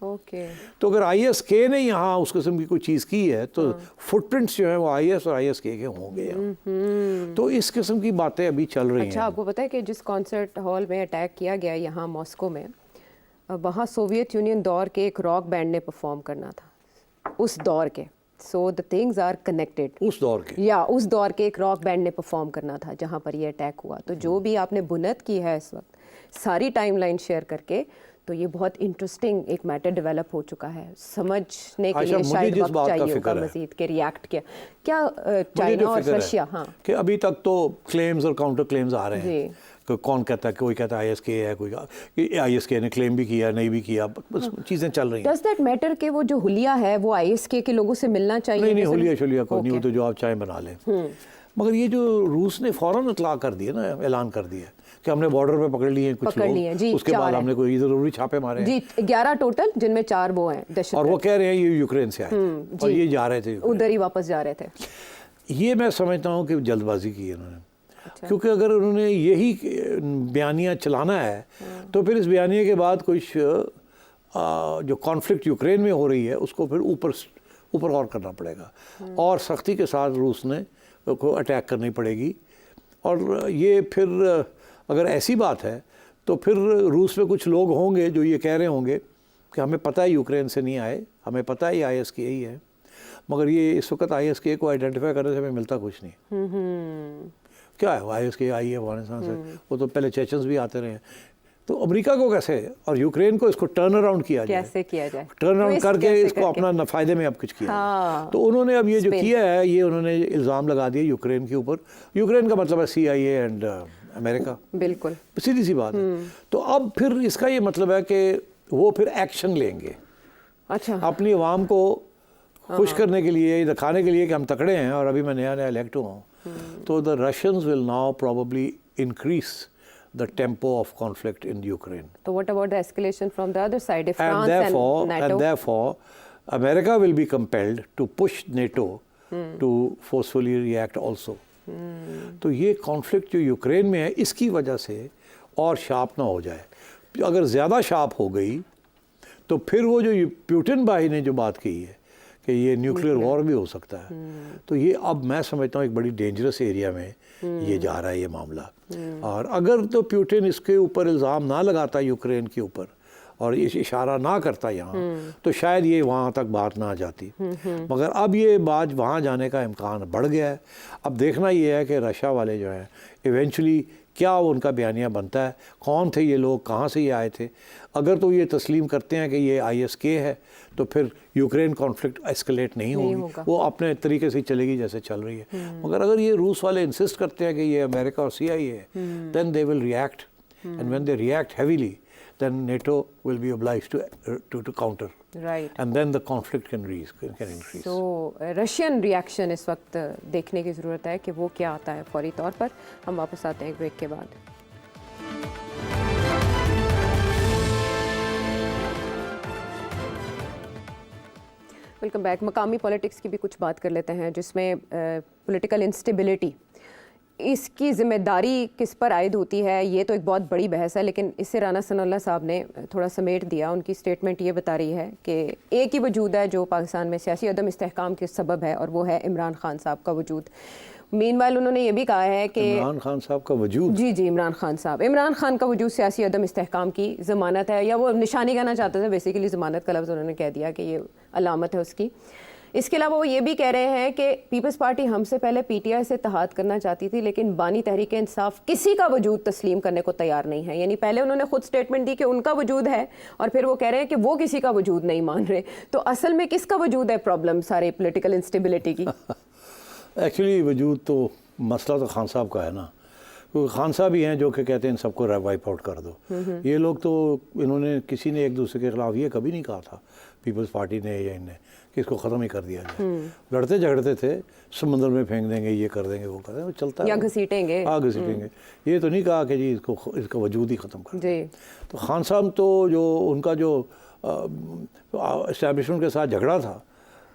[SPEAKER 2] तो अगर आईएसके ने यहाँ उस किस्म की कोई चीज़ की है तो फुटप्रिंट्स जो है वो आईएस और आईएसके के होंगे यहाँ। तो इस किस्म की बातें अभी चल रही हैं।
[SPEAKER 1] अच्छा, आपको पता है कि जिस कॉन्सर्ट हॉल में अटैक किया गया यहाँ मॉस्को में, वहाँ सोवियत यूनियन दौर के एक रॉक बैंड ने परफॉर्म करना था, उस दौर के। So the things are connected.
[SPEAKER 2] उस दौर के,
[SPEAKER 1] या उस दौर के एक रॉक बैंड ने परफॉर्म करना था जहाँ पर ये अटैक हुआ। तो जो भी आपने बुनत की है इस वक्त सारी टाइमलाइन शेयर करके, तो ये बहुत इंटरेस्टिंग एक मैटर डेवलप हो चुका है। समझने के लिए शायद वक्त चाहिए होगा मजीद के रिएक्ट किया क्या चाइना और रशिया। हाँ,
[SPEAKER 2] कि अभी तक तो क्लेम्स और काउंटर क्लेम्स आ रहे हैं। कौन कहता है, कोई कहता है आईएसके है, कोई आईएसके ने क्लेम भी किया, नहीं भी किया, बस चीज़ें चल रही हैं।
[SPEAKER 1] डज दैट मैटर कि वो जो हुलिया है वो आईएसके के लोगों से मिलना चाहिए?
[SPEAKER 2] नहीं, हुलिया शुलिया कोई नहीं, वो तो जो आप चाहें बना लें। मगर ये जो रूस ने फ़ौरन इतला कर दिया ना, ऐलान कर दिया कि हमने बॉर्डर पे पकड़ लिए कुछ लोग, उसके बाद हमने कोई ज़रूरी छापे मारे
[SPEAKER 1] जी, 11 टोटल, जिनमें 4 वो हैं दहशतगर्द,
[SPEAKER 2] और वो कह रहे हैं ये यूक्रेन से आए थे और ये जा रहे थे,
[SPEAKER 1] उधर ही वापस जा रहे थे। ये
[SPEAKER 2] मैं समझता हूँ कि जल्दबाजी की है उन्होंने। क्योंकि अगर उन्होंने यही बयानियाँ चलाना है तो फिर इस बयानिया के बाद कुछ जो कॉन्फ्लिक्ट यूक्रेन में हो रही है उसको फिर ऊपर और करना पड़ेगा और सख्ती के साथ रूस ने को अटैक करनी पड़ेगी। और ये फिर अगर ऐसी बात है तो फिर रूस में कुछ लोग होंगे जो ये कह रहे होंगे कि हमें पता है यूक्रेन से नहीं आए, हमें पता है ये आईएसके ही है, मगर ये इस वक्त आईएसके को आइडेंटिफाई करने से हमें मिलता कुछ नहीं। क्या है आईएसके आई है अफगानिस्तान से, वो तो पहले चेचन्स भी आते रहे हैं। तो अमेरिका को कैसे और यूक्रेन को इसको टर्न अराउंड किया जाए,
[SPEAKER 1] कैसे किया जाए,
[SPEAKER 2] टर्न अराउंड करके इसको अपना फ़ायदे में अब कुछ किया। तो उन्होंने अब ये जो किया है, ये उन्होंने इल्ज़ाम लगा दिया यूक्रेन के ऊपर। यूक्रेन का मतलब है CIA एंड अमेरिका,
[SPEAKER 1] बिल्कुल
[SPEAKER 2] सीधी सी बात है। तो अब फिर इसका ये मतलब है कि वो फिर एक्शन लेंगे।
[SPEAKER 1] अच्छा,
[SPEAKER 2] अपनी आवाम को खुश करने के लिए, दिखाने के लिए कि हम तकड़े हैं और अभी मैं नया इलेक्ट हुआ हूँ। तो the Russians will now probably increase the tempo of conflict in Ukraine.
[SPEAKER 1] So what about the escalation from the other side, if France and NATO?
[SPEAKER 2] And therefore, America will be compelled to push NATO to forcefully react also. तो ये conflict जो यूक्रेन में है इसकी वजह से और शार्प ना हो जाए। अगर ज़्यादा शार्प हो गई तो फिर वो जो पुतिन भाई ने जो बात की है कि ये न्यूक्लियर वॉर भी हो सकता है, तो ये अब मैं समझता हूँ एक बड़ी डेंजरस एरिया में ये जा रहा है ये मामला। और अगर तो पुतिन इसके ऊपर इल्ज़ाम ना लगाता यूक्रेन के ऊपर और इस इशारा ना करता यहाँ, तो शायद ये वहाँ तक बात ना आ जाती। मगर अब ये बात वहाँ जाने का इम्कान बढ़ गया है। अब देखना ये है कि रशिया वाले जो हैं इवेंचुअली क्या उनका बयानिया बनता है, कौन थे ये लोग, कहाँ से ये आए थे। अगर तो ये तस्लीम करते हैं कि ये आईएसके है तो फिर यूक्रेन कॉन्फ्लिक्ट एस्केलेट नहीं होगी, वो अपने तरीके से चलेगी जैसे चल रही है। मगर अगर ये रूस वाले इंसिस्ट करते हैं कि ये अमेरिका और CIA है, then they will react, and when they react heavily then NATO will be obliged to counter.
[SPEAKER 1] Right.
[SPEAKER 2] And then the conflict can increase.
[SPEAKER 1] So Russian reaction इस वक्त देखने की ज़रूरत है कि वो क्या आता है फौरी तौर पर। हम वापस आते हैं एक ब्रेक के बाद। Welcome back. मकामी पॉलिटिक्स की भी कुछ बात कर लेते हैं जिसमें पॉलिटिकल इंस्टेबिलिटी, इसकी ज़िम्मेदारी किस पर आयद होती है, ये तो एक बहुत बड़ी बहस है। लेकिन इससे राना सनाउल्लाह साहब ने थोड़ा समेट दिया। उनकी स्टेटमेंट ये बता रही है कि एक ही वजूद है जो पाकिस्तान में सियासी अदम इस्तेहकाम के सबब है, और वो है इमरान खान साहब का वजूद। मीनवाइल उन्होंने ये भी कहा है कि
[SPEAKER 2] इमरान खान साहब का वजूद, जी
[SPEAKER 1] इमरान खान का वजूद सियासी अदम इस्तेहकाम की ज़मानत है, या वो निशानी कहना चाहते थे, बेसिकली ज़मानत का लफ्ज़ उन्होंने कह दिया कि ये अलामत है उसकी। इसके अलावा वो ये भी कह रहे हैं कि पीपल्स पार्टी हमसे पहले PTI से इत्तेहाद करना चाहती थी, लेकिन बानी तहरीक इंसाफ किसी का वजूद तस्लीम करने को तैयार नहीं है। यानी पहले उन्होंने खुद स्टेटमेंट दी कि उनका वजूद है, और फिर वो कह रहे हैं कि वो किसी का वजूद नहीं मान रहे। तो असल में किसका वजूद है प्रॉब्लम सारे पॉलिटिकल इंस्टेबिलिटी की?
[SPEAKER 2] एक्चुअली वजूद तो मसला तो खान साहब का है ना, क्योंकि खान साहब ही हैं जो कि कहते हैं इन सबको वाइप आउट कर दो। ये लोग तो, इन्होंने, किसी ने एक दूसरे के खिलाफ ये कभी नहीं कहा था, पीपल्स पार्टी ने या इनने, कि इसको ख़त्म ही कर दिया जाए। लड़ते झगड़ते थे, समंदर में फेंक देंगे, ये कर देंगे, वो कर देंगे, वो चलता है,
[SPEAKER 1] या घसीटेंगे।
[SPEAKER 2] हाँ घसीटेंगे। ये तो नहीं कहा कि जी इसका वजूद ही ख़त्म कर
[SPEAKER 1] जी।
[SPEAKER 2] तो खान साहब तो जो उनका जो इस्टेब्लिशमेंट के साथ झगड़ा था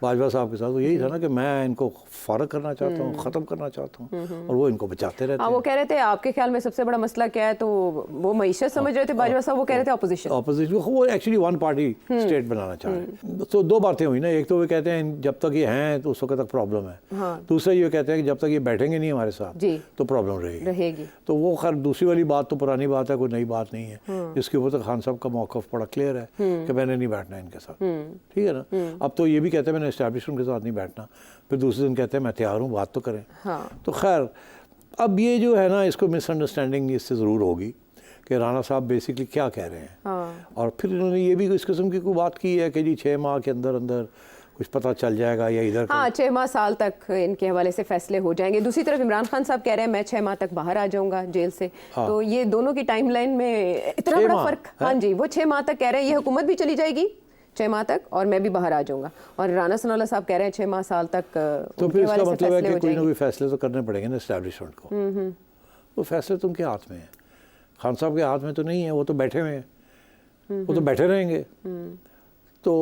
[SPEAKER 2] बाजवा साहब के साथ, वो यही था ना कि मैं इनको फारग करना चाहता हूँ, ख़त्म करना चाहता हूँ, और वो इनको बचाते रहते
[SPEAKER 1] हाँ, वो कह रहे थे आपके ख्याल में सबसे बड़ा मसला क्या है, तो वो मईशत समझ रहे थे बाजवा साहब, वो कह रहे थे ऑपोजिशन।
[SPEAKER 2] वो एक्चुअली वन पार्टी स्टेट बनाना चाह रहे हैं। तो दो बातें हुई ना, एक तो वो कहते हैं जब तक ये हैं तो उस वक्त तक प्रॉब्लम है, दूसरा ये कहते हैं कि जब तक ये बैठेंगे नहीं हमारे साथ तो प्रॉब्लम रहेगी। तो वो खैर दूसरी वाली बात तो पुरानी बात है, कोई नई बात नहीं है, जिसके ऊपर तो खान साहब का मौक़िफ़ बड़ा क्लियर है कि मैंने नहीं बैठना इनके साथ, ठीक है ना। अब तो ये भी कहते हैं मैंने एस्टैब्लिशमेंट के साथ नहीं बैठना, फिर दूसरे दिन कहते हैं मैं तैयार हूँ, बात तो करें। तो खैर अब ये जो है ना, इसको मिसअंडरस्टैंडिंग इससे ज़रूर होगी कि राणा साहब बेसिकली क्या कह रहे हैं। और फिर इन्होंने ये भी इस किस्म की कोई बात की है कि जी 6 माह के अंदर अंदर कुछ पता चल जाएगा या इधर।
[SPEAKER 1] हाँ, 6 माह साल तक इनके हवाले से फैसले हो जाएंगे। दूसरी तरफ इमरान खान साहब कह रहे हैं मैं 6 माह तक बाहर आ जाऊंगा जेल से। तो ये दोनों की टाइमलाइन में इतना बड़ा फर्क। हाँ जी, वो 6 माह तक कह रहे हैं ये हुकूमत भी चली जाएगी 6 माह तक और मैं भी बाहर आ जाऊंगा, और राना सनाउल्लाह साहब कह रहे हैं 6 माह साल तक।
[SPEAKER 2] तो फिर इसका मतलब है कि कोई ना कोई फैसले तो करने पड़ेंगे ना एस्टैब्लिशमेंट को। वो फैसले तो उनके हाथ में है, खान साहब के हाथ में तो नहीं है, वो तो बैठे हुए हैं, वो तो बैठे रहेंगे। तो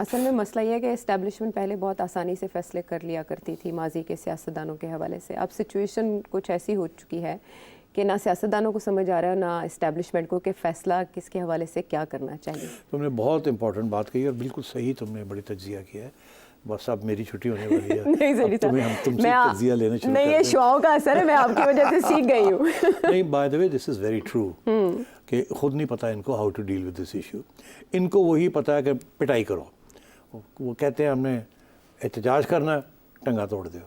[SPEAKER 1] असल में मसला ये है कि एस्टैब्लिशमेंट पहले बहुत आसानी से फैसले कर लिया करती थी माजी के सियासतदानों के हवाले से। अब सिचुएशन कुछ ऐसी हो चुकी है कि ना सियासतदानों को समझ आ रहा है ना इस्टेब्लिशमेंट को कि फ़ैसला किसके हवाले से क्या करना चाहिए।
[SPEAKER 2] तुमने बहुत इंपॉर्टेंट बात कही और बिल्कुल सही तुमने बड़ी तज्जिया किया है। बस अब मेरी छुट्टी होने वाली है।
[SPEAKER 1] नहीं सही था,
[SPEAKER 2] हम तुमसे तज्जिया लेने शुरू
[SPEAKER 1] नहीं, ये शुआओं का असर है, मैं आपकी वजह से सीख गई हूँ।
[SPEAKER 2] नहीं, by the way this is very true कि खुद नहीं पता इनको how to deal with this issue. इनको वही पता है कि पिटाई करो, वो कहते हैं हमने एहतजाज करना है, टंगा तोड़ दो,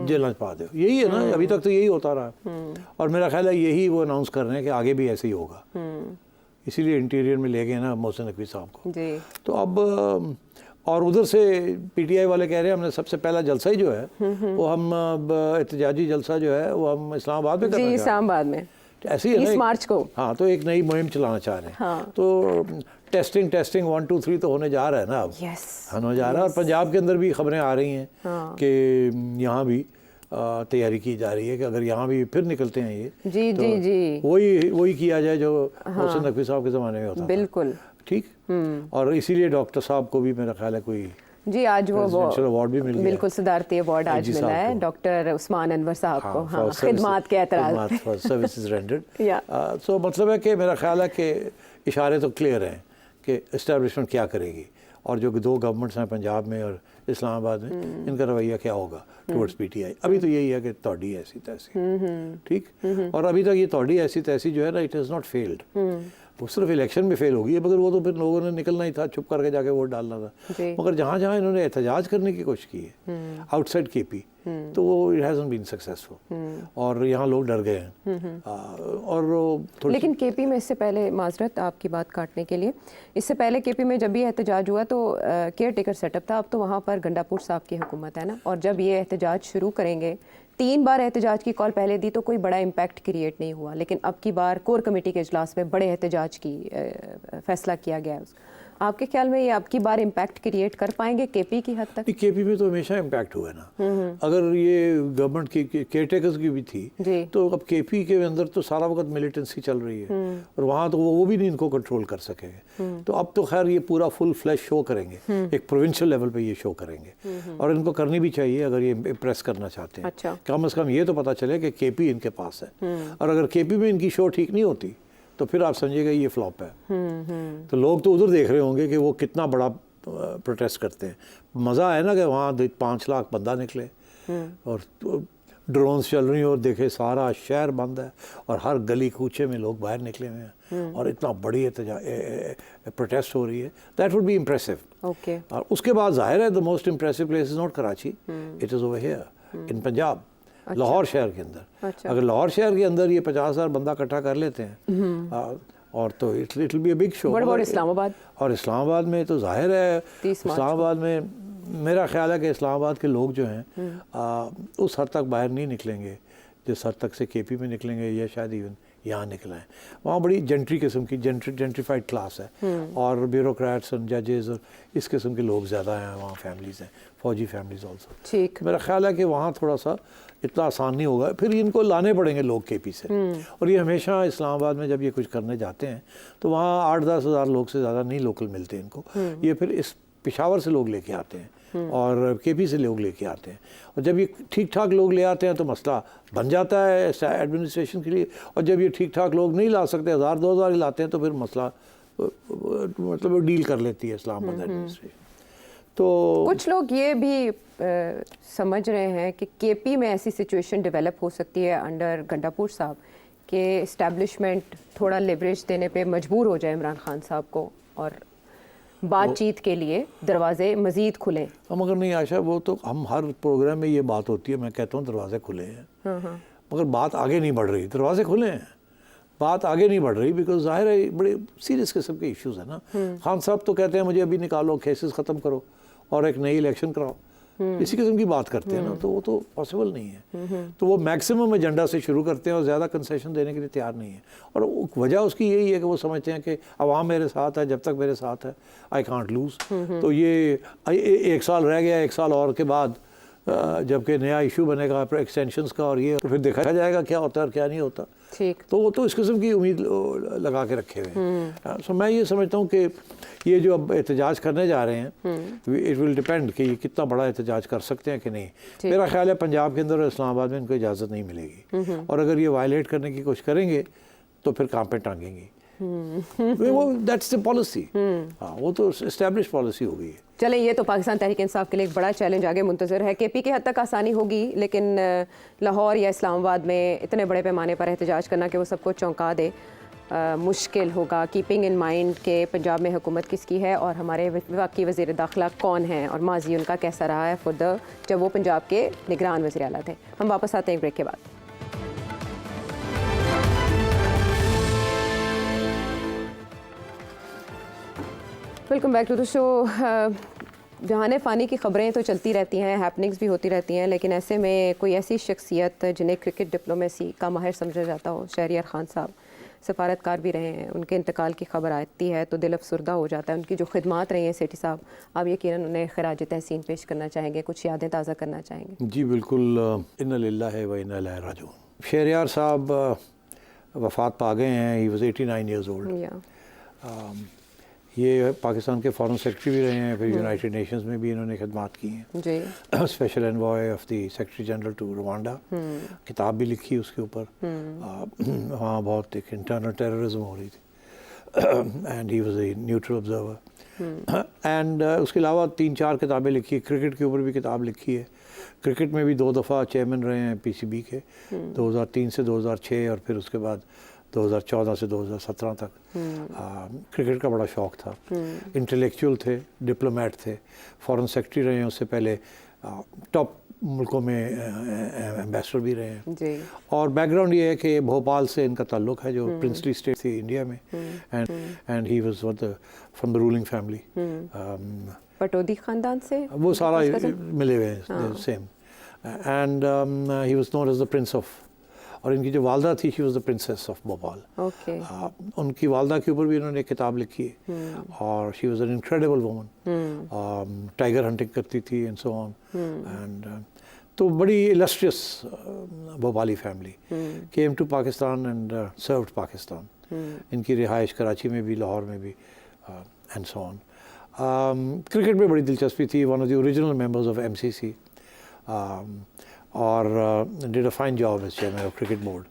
[SPEAKER 2] जेल में पा दो, यही है ना। अभी तक तो यही होता रहा, और मेरा ख्याल है यही वो अनाउंस कर रहे हैं कि आगे भी ऐसे ही होगा। इसीलिए इंटीरियर में ले गए ना मोहसिन नकवी साहब को जी। तो अब और उधर से पीटीआई वाले कह रहे हैं हमने सबसे पहला जलसा ही जो है वो हम एहतजाजी जलसा जो है वो हम इस्लामाबाद में करना चाह रहे हैं।
[SPEAKER 1] इस्लामाबाद में
[SPEAKER 2] ऐसे ही है
[SPEAKER 1] 20 मार्च को।
[SPEAKER 2] हाँ, तो एक नई मुहिम चलाना चाह रहे हैं। हाँ। तो टेस्टिंग 1 2 3 तो होने जा रहा है ना अब। होने जा रहा है, और पंजाब के अंदर भी खबरें आ रही हैं कि यहाँ भी तैयारी की जा रही है कि अगर यहाँ भी फिर निकलते हैं ये
[SPEAKER 1] जी तो जी जी
[SPEAKER 2] वही किया जाए जो मोहसिन नकवी साहब के ज़माने में होता था।
[SPEAKER 1] बिल्कुल ठीक।
[SPEAKER 2] और इसीलिए डॉक्टर साहब को भी मेरा ख्याल है कोई
[SPEAKER 1] जी आज वो
[SPEAKER 2] अवार्ड भी मिल गया।
[SPEAKER 1] बिल्कुल सदारती अवार्ड आज मिला है डॉक्टर उस्मान अनवर साहब को। हाँ, खिदमात के एतराज
[SPEAKER 2] सर्विसेज रेंडर्ड। सो मतलब है कि मेरा ख्याल है कि इशारे तो क्लियर हैं कि इस्टेब्लिशमेंट क्या करेगी, और जो 2 गवर्नमेंट्स हैं पंजाब में और इस्लामाबाद में, इनका रवैया क्या होगा टुवर्ड्स पीटीआई। अभी तो यही है कि तोड़ी ऐसी तैसी, ठीक। और अभी तक ये तोड़ी ऐसी तैसी जो है ना, इट हैज़ नॉट फेल्ड। वो सिर्फ इलेक्शन में फेल होगी, मगर वो तो फिर लोगों ने निकलना ही था, चुप करके जाके वोट डालना था। मगर जहाँ जहाँ इन्होंने एहतजाज करने की कोशिश की है आउटसाइड केपी, तो वो इट हैज़न्ट बीन सक्सेसफुल, और यहाँ लोग डर गए हैं। और
[SPEAKER 1] लेकिन केपी में इससे पहले, माजरत आपकी बात काटने के लिए, इससे पहले केपी में जब ये एहतजाज हुआ तो केयर टेकर सेटअप था। अब तो वहाँ पर गंडापुर साहब की हुकूमत है ना, और जब ये एहतजाज शुरू करेंगे, 3 बार एहतजाज की कॉल पहले दी तो कोई बड़ा इम्पैक्ट क्रिएट नहीं हुआ, लेकिन अब की बार कोर कमेटी के इजलास में बड़े एहतजाज की फैसला किया गया है। आपके ख्याल में ये अब की बार इम्पैक्ट क्रिएट कर पाएंगे केपी की हद तक?
[SPEAKER 2] केपी में तो हमेशा इम्पैक्ट हुआ है ना। अगर ये गवर्नमेंट की केयर टेकर्स की भी थी तो अब केपी के अंदर तो सारा वक्त मिलिटेंसी चल रही है, और वहाँ तो वो भी नहीं इनको कंट्रोल कर सकेंगे। तो अब तो खैर ये पूरा फुल फ्लैश शो करेंगे, एक प्रोविंशियल लेवल पे ये शो करेंगे, और इनको करनी भी चाहिए अगर ये इम्प्रेस करना चाहते हैं।
[SPEAKER 1] अच्छा।
[SPEAKER 2] कम से कम ये तो पता चले कि केपी इनके पास है, और अगर केपी में इनकी शो ठीक नहीं होती तो फिर आप समझिएगा ये फ्लॉप है। तो लोग तो उधर देख रहे होंगे कि वो कितना बड़ा प्रोटेस्ट करते हैं। मज़ा है ना कि वहाँ 5 लाख बंदा निकले और ड्रोन्स चल रही हैं और देखे सारा शहर बंद है और हर गली कूचे में लोग बाहर निकले हुए हैं और इतना बड़ी प्रोटेस्ट हो रही है। That would be impressive.
[SPEAKER 1] Okay.
[SPEAKER 2] और उसके बाद जाहिर है the most impressive place is not Karachi, it is over here in Punjab. अच्छा। लाहौर शहर के अंदर। अच्छा। अगर लाहौर शहर के अंदर ये 50,000 बंदा इकट्ठा कर लेते हैं और तो it will be a big show.
[SPEAKER 1] Islamabad? और
[SPEAKER 2] इस्लामाबाद में तो जाहिर है इस्लामाबाद में मेरा ख्याल है कि इस्लामाबाद के लोग जो हैं उस हद तक बाहर नहीं निकलेंगे जिस हद तक से केपी में निकलेंगे या शायद इवन यहाँ निकल आए। वहाँ बड़ी जेंट्री किस्म की जेंट्रीफाइड क्लास है और ब्यूरोक्रेट्स और जजेस और इस किस्म के लोग ज़्यादा हैं वहाँ, फैमिलीज़ हैं, फौजी फैमिलीज़ ऑल्सो।
[SPEAKER 1] ठीक,
[SPEAKER 2] मेरा ख्याल है कि वहाँ थोड़ा सा इतना आसान नहीं होगा, फिर इनको लाने पड़ेंगे लोग केपी से। और ये हमेशा इस्लामाबाद में जब ये कुछ करने जाते हैं तो वहाँ 8-10 हज़ार लोग से ज़्यादा नहीं लोकल मिलते इनको। ये फिर इस पेशावर से लोग लेके आते हैं और केपी से लोग लेके आते हैं, और जब ये ठीक ठाक लोग ले आते हैं तो मसला बन जाता है एडमिनिस्ट्रेशन के लिए, और जब ये ठीक ठाक लोग नहीं ला सकते, 1000-2000 ही लाते हैं, तो फिर मसला मतलब डील कर लेती है इस्लामाबाद एडमिनिस्ट्रेशन। तो
[SPEAKER 1] कुछ लोग ये भी समझ रहे हैं कि केपी में ऐसी सिचुएशन डेवलप हो सकती है अंडर गंडापुर साहब कि इस्टेब्लिशमेंट थोड़ा लेवरेज देने पे मजबूर हो जाए इमरान खान साहब को और बातचीत के लिए दरवाजे मजीद खुले।
[SPEAKER 2] हम अगर नहीं आशा, वो तो हम हर प्रोग्राम में ये बात होती है, मैं कहता हूँ दरवाजे खुले हैं, मगर बात आगे नहीं बढ़ रही। दरवाजे खुले हैं, बात आगे नहीं बढ़ रही, बिकॉज जाहिर है बड़े सीरियस किस्म के इश्यूज है ना। खान साहब तो कहते हैं मुझे अभी निकालो, केसेस ख़त्म करो और एक नई इलेक्शन कराओ, इसी किस्म की बात करते हैं ना, तो वो तो पॉसिबल नहीं है। तो वो मैक्सिमम एजेंडा से शुरू करते हैं और ज़्यादा कंसेशन देने के लिए तैयार नहीं है, और वजह उसकी यही है कि वो समझते हैं कि अवाम मेरे साथ है, जब तक मेरे साथ है आई कांट लूज़। तो ये 1 साल रह गया, 1 साल और के बाद जबकि नया इशू बनेगा एक्सटेंशंस का, और ये तो फिर देखा जाएगा क्या होता है और क्या नहीं होता।
[SPEAKER 1] ठीक,
[SPEAKER 2] तो वो तो इस किस्म की उम्मीद लगा के रखे हुए हैं। सो मैं ये समझता हूँ कि ये जो अब एहतजाज करने जा रहे हैं, इट विल डिपेंड कि ये कितना बड़ा एहतजाज कर सकते हैं कि नहीं। मेरा ख्याल है पंजाब के अंदर और इस्लामाबाद में इनको इजाज़त नहीं मिलेगी, और अगर ये वायलेट करने की कोशिश करेंगे तो फिर काम पे टांगेंगी। वो दैट्स द पॉलिसी, हाँ वो तो एस्टैब्लिश पॉलिसी हो गई है।
[SPEAKER 1] चलें, ये तो पाकिस्तान तहरीक इंसाफ के लिए एक बड़ा चैलेंज आगे मुंतज़र है। केपी की हद तक आसानी होगी, लेकिन लाहौर या इस्लामाबाद में इतने बड़े पैमाने पर एहतजाज करना कि वो सबको चौंका दे मुश्किल होगा, कीपिंग इन माइंड के पंजाब में हुकूमत किसकी है और हमारे वफाकी वज़ीर दाखिला कौन हैं और माजी उनका कैसा रहा है खुद जब वो पंजाब के निगरान वज़ीर आला थे। हम वापस आते हैं एक ब्रेक के बाद। Welcome back to the show. जहाने फ़ानी की ख़बरें तो चलती रहती हैं, हैपनिंग्स भी होती रहती हैं, लेकिन ऐसे में कोई ऐसी शख्सियत जिन्हें क्रिकेट डिप्लोमेसी का माहिर समझा जाता हो, शहरियार खान साहब सफारतकार भी रहे हैं, उनके इंतकाल की खबर आती है तो दिल अफसुर्दा हो जाता है। उनकी जो खिदमात रही हैं सेठी साहब, आप यकीनन उन्हें खराज तहसीन पेश करना चाहेंगे, कुछ यादें ताज़ा करना चाहेंगे?
[SPEAKER 2] जी बिल्कुल, इन्ना लिल्लाहि व इन्ना इलैहि राजिऊन। शहरियार साहब वफ़ात पा गए हैं, ही वाज 89 ईयर्स ओल्ड। ये पाकिस्तान के फॉरेन सेक्रेटरी भी रहे हैं, फिर यूनाइटेड नेशंस में भी इन्होंने खिदमात की हैं जी। Special envoy of the secretary general to Rwanda, किताब भी लिखी उसके ऊपर। वहाँ बहुत एक इंटरनल टेररिज्म हो रही थी and he was a neutral observer. And उसके अलावा 3-4 किताबें लिखी है, क्रिकेट के ऊपर भी किताब लिखी है। क्रिकेट में भी 2 दफ़ा चेयरमैन रहे हैं PCB के, 2003 से 2006 और फिर उसके बाद 2014 से 2017 तक। क्रिकेट का बड़ा शौक़ था, इंटेलेक्चुअल थे, डिप्लोमेट थे, फॉरेन सेक्रेटरी रहे हैं, उससे पहले टॉप मुल्कों में एम्बेसडर भी रहे हैं जी। और बैकग्राउंड ये है कि भोपाल से इनका ताल्लुक़ है, जो प्रिंसली स्टेट थी इंडिया में, and he was from the ruling family.
[SPEAKER 1] Pataudi ख़ानदान से
[SPEAKER 2] वो सारा मिले हुए हैं same, and he was known as the prince of, और इनकी जो वालदा थी she was the princess of Bhopal. उनकी वालदा के ऊपर भी इन्होंने किताब लिखी है, और she was an incredible woman, tiger hunting करती थी एंड सो ऑन, एंड तो बड़ी illustrious Bhopali family came to Pakistan and served Pakistan. इनकी रिहाइश कराची में भी, लाहौर में भी, एंड सो ऑन। क्रिकेट में बड़ी दिलचस्पी थी, one of the original members of MCC, और did a fine job as chairman of cricket board.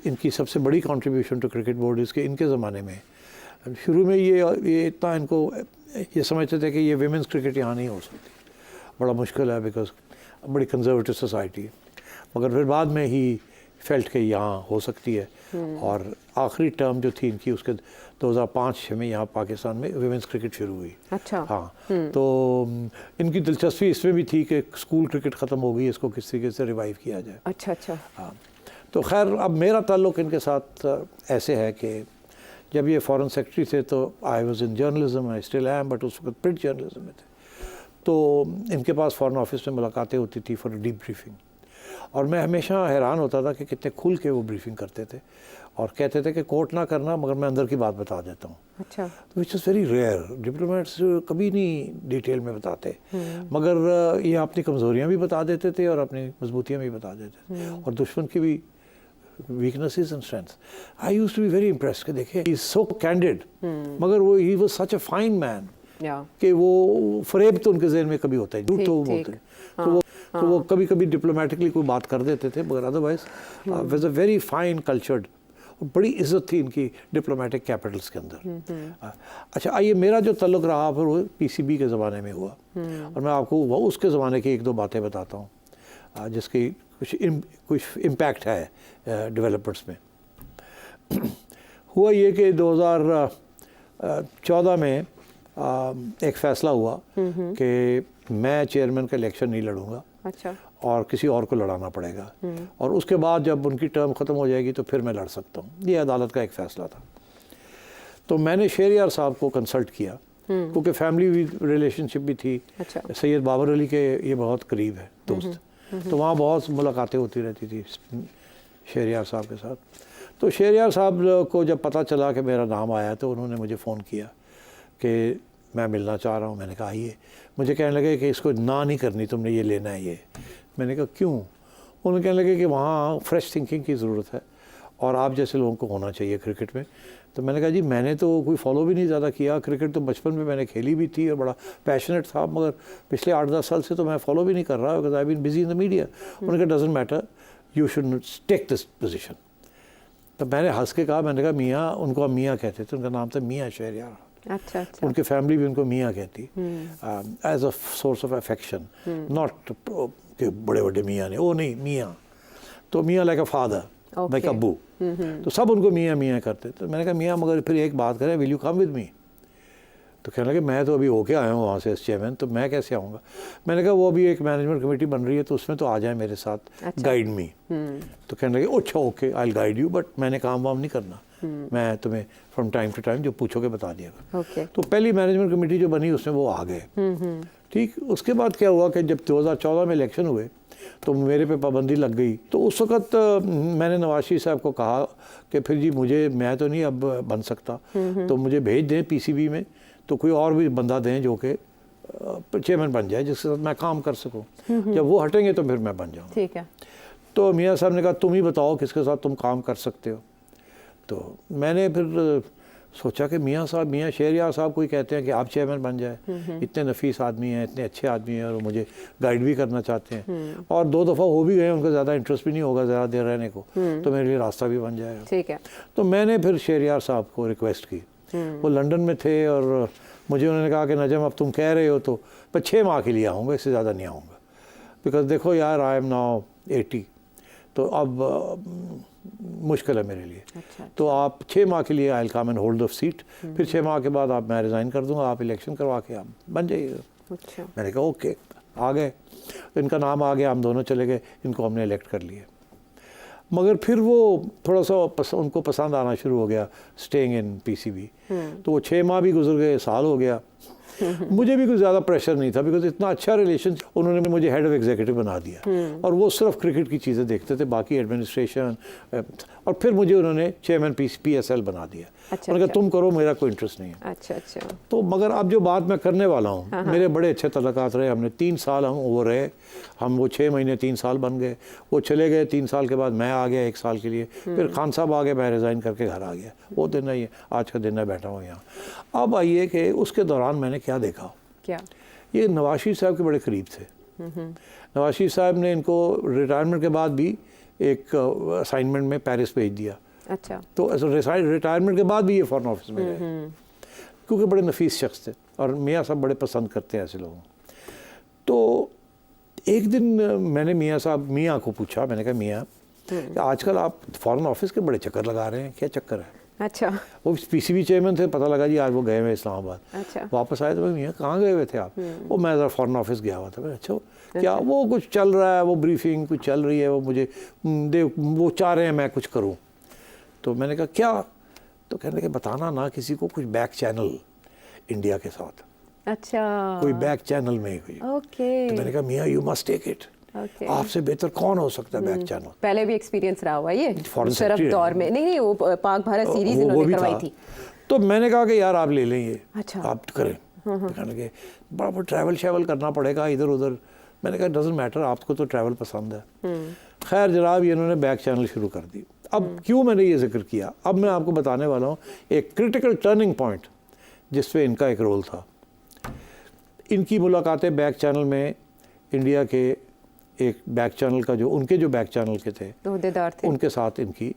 [SPEAKER 2] इनकी सबसे बड़ी कंट्रीब्यूशन टू क्रिकेट बोर्ड इसके इनके ज़माने में, शुरू में ये इतना इनको ये समझते थे कि ये विमेंस क्रिकेट यहाँ नहीं हो सकती, बड़ा मुश्किल है, बिकॉज बड़ी कंजर्वेटिव सोसाइटी है, मगर फिर बाद में ही फेल्ट के यहाँ हो सकती है। और आखिरी टर्म जो थी इनकी उसके 2005 में यहाँ पाकिस्तान में विमेंस क्रिकेट शुरू हुई।
[SPEAKER 1] अच्छा।
[SPEAKER 2] हाँ, तो इनकी दिलचस्पी इसमें भी थी कि स्कूल क्रिकेट ख़त्म हो गई, इसको किस तरीके से रिवाइव किया जाए।
[SPEAKER 1] अच्छा अच्छा।
[SPEAKER 2] हाँ, तो खैर अब मेरा ताल्लुक़ इनके साथ ऐसे है कि जब ये फॉरेन सेक्रेटरी थे तो I was in journalism, I still am, but उस वक्त प्रिंट जर्नलिज्म में थे, तो इनके पास फॉरेन ऑफिस में मुलाकातें होती थी फॉर डीप ब्रीफिंग। और मैं हमेशा हैरान होता था कि कितने खुल के वो ब्रीफिंग करते थे और कहते थे कि कोर्ट ना करना मगर मैं अंदर की बात बता देता हूँ।
[SPEAKER 1] अच्छा।
[SPEAKER 2] तो which is very rare, diplomats कभी नहीं डिटेल में बताते, मगर ये अपनी कमज़ोरियाँ भी बता देते थे और अपनी मजबूतियाँ भी बता देते थे और दुश्मन की भी weaknesses and strengths. I used to be very impressed कि देखिए he is so candid, मगर वो he was such a fine man कि वो फरेब तो उनके ज़हन में कभी होता है, झूठ तो वो बोलते हैं, तो वो कभी कभी डिप्लोमेटिकली कोई बात कर देते थे, मगर otherwise was a very fine cultured, बड़ी इज्जत थी इनकी डिप्लोमेटिक कैपिटल्स के अंदर। अच्छा, आइए मेरा जो तल्लुक़ रहा फिर वो पीसीबी के ज़माने में हुआ और मैं आपको वो उसके ज़माने की एक दो बातें बताता हूँ जिसकी कुछ इम्पैक्ट है डेवलपमेंट्स में। हुआ ये कि 2014 में एक फ़ैसला हुआ कि मैं चेयरमैन का इलेक्शन नहीं लड़ूंगा।
[SPEAKER 1] अच्छा।
[SPEAKER 2] और किसी और को लड़ाना पड़ेगा और उसके बाद जब उनकी टर्म ख़त्म हो जाएगी तो फिर मैं लड़ सकता हूँ। ये अदालत का एक फ़ैसला था। तो मैंने शेरियार साहब को कंसल्ट किया क्योंकि फैमिली रिलेशनशिप भी थी।
[SPEAKER 1] अच्छा।
[SPEAKER 2] सैयद बाबर अली के ये बहुत करीब है दोस्त, तो वहाँ बहुत मुलाकातें होती रहती थी शेरियार साहब के साथ। तो शेरियार साहब को जब पता चला कि मेरा नाम आया तो उन्होंने मुझे फ़ोन किया कि मैं मिलना चाह रहा हूँ। मैंने कहा आइए। मुझे कहने लगे कि इसको ना नहीं करनी, तुमने ये लेना है ये। मैंने कहा क्यों? उन्होंने कहने लगे कि वहाँ फ्रेश थिंकिंग की ज़रूरत है और आप जैसे लोगों को होना चाहिए क्रिकेट में। तो मैंने कहा जी मैंने तो कोई फॉलो भी नहीं ज़्यादा किया, क्रिकेट तो बचपन में मैंने खेली भी थी और बड़ा पैशनेट था, मगर पिछले 8-10 साल से तो मैं फॉलो भी नहीं कर रहा because I been busy in the media. उन्होंने कहा doesn't matter, you should take this position. तो मैंने हंस के कहा, मैंने कहा मियाँ, उनको हम मियाँ कहते थे, उनका नाम था मियाँ शेरियार।
[SPEAKER 1] अच्छा, अच्छा।
[SPEAKER 2] उनकी फैमिली भी उनको मियाँ कहती as a source of affection, not कि बड़े बड़े मियाँ ने, वो नहीं, मियाँ। तो मियाँ लाइक अ फादर, लाइक अब्बू, तो सब उनको मियाँ मियाँ करते। तो मैंने कहा मियाँ मगर फिर एक बात करें, will you come with me? तो कहने लगे मैं तो अभी होके आया हूँ वहाँ से चेयरमैन, तो मैं कैसे आऊँगा? मैंने कहा वो अभी एक मैनेजमेंट कमेटी बन रही है तो उसमें तो आ जाए मेरे साथ, गाइड मी। तो कहने लगे अच्छा okay I will guide you, but मैंने काम वाम नहीं करना, मैं तुम्हें फ्रॉम टाइम टू टाइम जो पूछोगे बता दिएगा। तो पहली मैनेजमेंट कमेटी जो बनी उसमें वो आ गए। ठीक, उसके बाद क्या हुआ कि जब 2014 में इलेक्शन हुए तो मेरे पे पाबंदी लग गई। तो उस वक़्त मैंने नवाज शरीफ साहब को कहा कि फिर जी मुझे, मैं तो नहीं अब बन सकता, तो मुझे भेज दें पीसीबी में, तो कोई और भी बंदा दें जो कि चेयरमैन बन जाए जिसके साथ मैं काम कर सकूं। जब वो हटेंगे तो फिर मैं बन जाऊँगा।
[SPEAKER 1] ठीक है।
[SPEAKER 2] तो मियाँ साहब ने कहा तुम ही बताओ किसके साथ तुम काम कर सकते हो। तो मैंने फिर सोचा कि मियाँ साहब, मियाँ शेरियार साहब कोई कहते हैं कि आप चेयरमैन बन जाए, इतने नफीस आदमी हैं, इतने अच्छे आदमी हैं और मुझे गाइड भी करना चाहते हैं और 2 दफ़ा हो भी गए, उनको ज़्यादा इंटरेस्ट भी नहीं होगा ज़्यादा देर रहने को, तो मेरे लिए रास्ता भी बन जाएगा।
[SPEAKER 1] ठीक है।
[SPEAKER 2] तो मैंने फिर शेरियार साहब को रिक्वेस्ट की, वो लंदन में थे और मुझे उन्होंने कहा कि नजम अब तुम कह रहे हो तो मैं 6 माह के लिए आऊँगा, इससे ज़्यादा नहीं आऊँगा, बिकॉज देखो यार आई एम नाउ 80, तो अब मुश्किल है मेरे लिए।
[SPEAKER 1] अच्छा।
[SPEAKER 2] तो आप 6 माह के लिए I will come and hold the seat, फिर 6 माह के बाद आप, मैं रिज़ाइन कर दूंगा, आप इलेक्शन करवा के आप बन जाइएगा।
[SPEAKER 1] अच्छा।
[SPEAKER 2] मैंने कहा ओके, आ गए, इनका नाम आ गया, हम दोनों चले गए, इनको हमने इलेक्ट कर लिया। मगर फिर वो थोड़ा सा उनको पसंद आना शुरू हो गया स्टेइंग इन पीसीबी, तो वो 6 माह भी गुजर गए, साल हो गया। मुझे भी कुछ ज़्यादा प्रेशर नहीं था बिकॉज इतना अच्छा रिलेशन, उन्होंने मुझे हेड ऑफ एग्जीक्यूटिव बना दिया और वो सिर्फ क्रिकेट की चीज़ें देखते थे, बाकी एडमिनिस्ट्रेशन, और फिर मुझे उन्होंने चेयरमैन PSL बना दिया।
[SPEAKER 1] अच्छा,
[SPEAKER 2] उन्होंने कहा तुम करो, मेरा कोई इंटरेस्ट नहीं है।
[SPEAKER 1] अच्छा अच्छा।
[SPEAKER 2] तो मगर अब जो बात मैं करने वाला हूँ, मेरे बड़े अच्छे तल्लुकात रहे, हमने 3 साल हम वो रहे, हम वो 6 महीने 3 साल बन गए, वो चले गए, 3 साल के बाद मैं आ गया 1 साल के लिए, फिर खान साहब आ गए, मैं रिज़ाइन करके घर आ गया। वो दिन है, आज का दिन है, बैठा हूँ यहाँ। अब आइए कि उसके दौरान मैंने क्या देखा।
[SPEAKER 1] क्या? ये
[SPEAKER 2] नवाज शरीफ साहब के बड़े करीब थे। नवाज शरीफ साहब ने इनको रिटायरमेंट के बाद भी एक असाइनमेंट में पेरिस भेज दिया।
[SPEAKER 1] अच्छा।
[SPEAKER 2] तो रिटायरमेंट के बाद भी ये फॉरेन ऑफिस में गए क्योंकि बड़े नफीस शख्स थे और मियाँ साहब बड़े पसंद करते हैं ऐसे लोगों। तो एक दिन मैंने मियाँ को पूछा, मैंने कहा मियाँ आजकल आप फॉरेन ऑफिस के बड़े चक्कर लगा रहे हैं, क्या चक्कर है?
[SPEAKER 1] अच्छा।
[SPEAKER 2] वो पीसीबी चेयरमैन थे, पता लगा जी आज वो गए हुए इस्लामाबाद।
[SPEAKER 1] अच्छा।
[SPEAKER 2] वापस आए तो मैं मियाँ कहाँ गए हुए थे आप? वो मैं ज़रा फॉरेन ऑफिस गया हुआ था। मैं अच्छा क्या वो कुछ चल रहा है, वो ब्रीफिंग कुछ चल रही है, वो मुझे वो चाह रहे हैं मैं कुछ करूँ। तो मैंने कहा क्या? तो कहने लगे बताना ना किसी को, कुछ बैक चैनल इंडिया के साथ।
[SPEAKER 1] अच्छा।
[SPEAKER 2] कोई बैक चैनल में कोई।
[SPEAKER 1] ओके।
[SPEAKER 2] तो मैंने कहा मियाँ you must take it,
[SPEAKER 1] Okay.
[SPEAKER 2] आपसे बेहतर कौन हो सकता है बैक चैनल।
[SPEAKER 1] पहले भी एक्सपीरियंस रहा हुआ ये
[SPEAKER 2] Foreign
[SPEAKER 1] शरफ
[SPEAKER 2] secretary
[SPEAKER 1] दौर में, नहीं वो पाक भारत सीरीज
[SPEAKER 2] वो
[SPEAKER 1] इन्होंने
[SPEAKER 2] भी
[SPEAKER 1] करवाई
[SPEAKER 2] था।
[SPEAKER 1] थी।
[SPEAKER 2] तो मैंने कहा कि यार आप ले लें ये,
[SPEAKER 1] अच्छा।
[SPEAKER 2] आप करें। कहने लगे बड़ा ट्रैवल शैवल करना पड़ेगा इधर उधर। मैंने कहा डजेंट मैटर, आपको तो ट्रैवल पसंद है। खैर जनाब ये इन्होंने बैक चैनल शुरू कर दी। अब क्यों मैंने ये जिक्र किया, अब मैं आपको बताने वाला हूँ एक क्रिटिकल टर्निंग पॉइंट जिस पे इनका एक रोल था। इनकी मुलाकातें बैक चैनल में इंडिया के एक बैक चैनल का जो उनके जो बैक चैनल के थे
[SPEAKER 1] ओहदेदार थे,
[SPEAKER 2] उनके साथ इनकी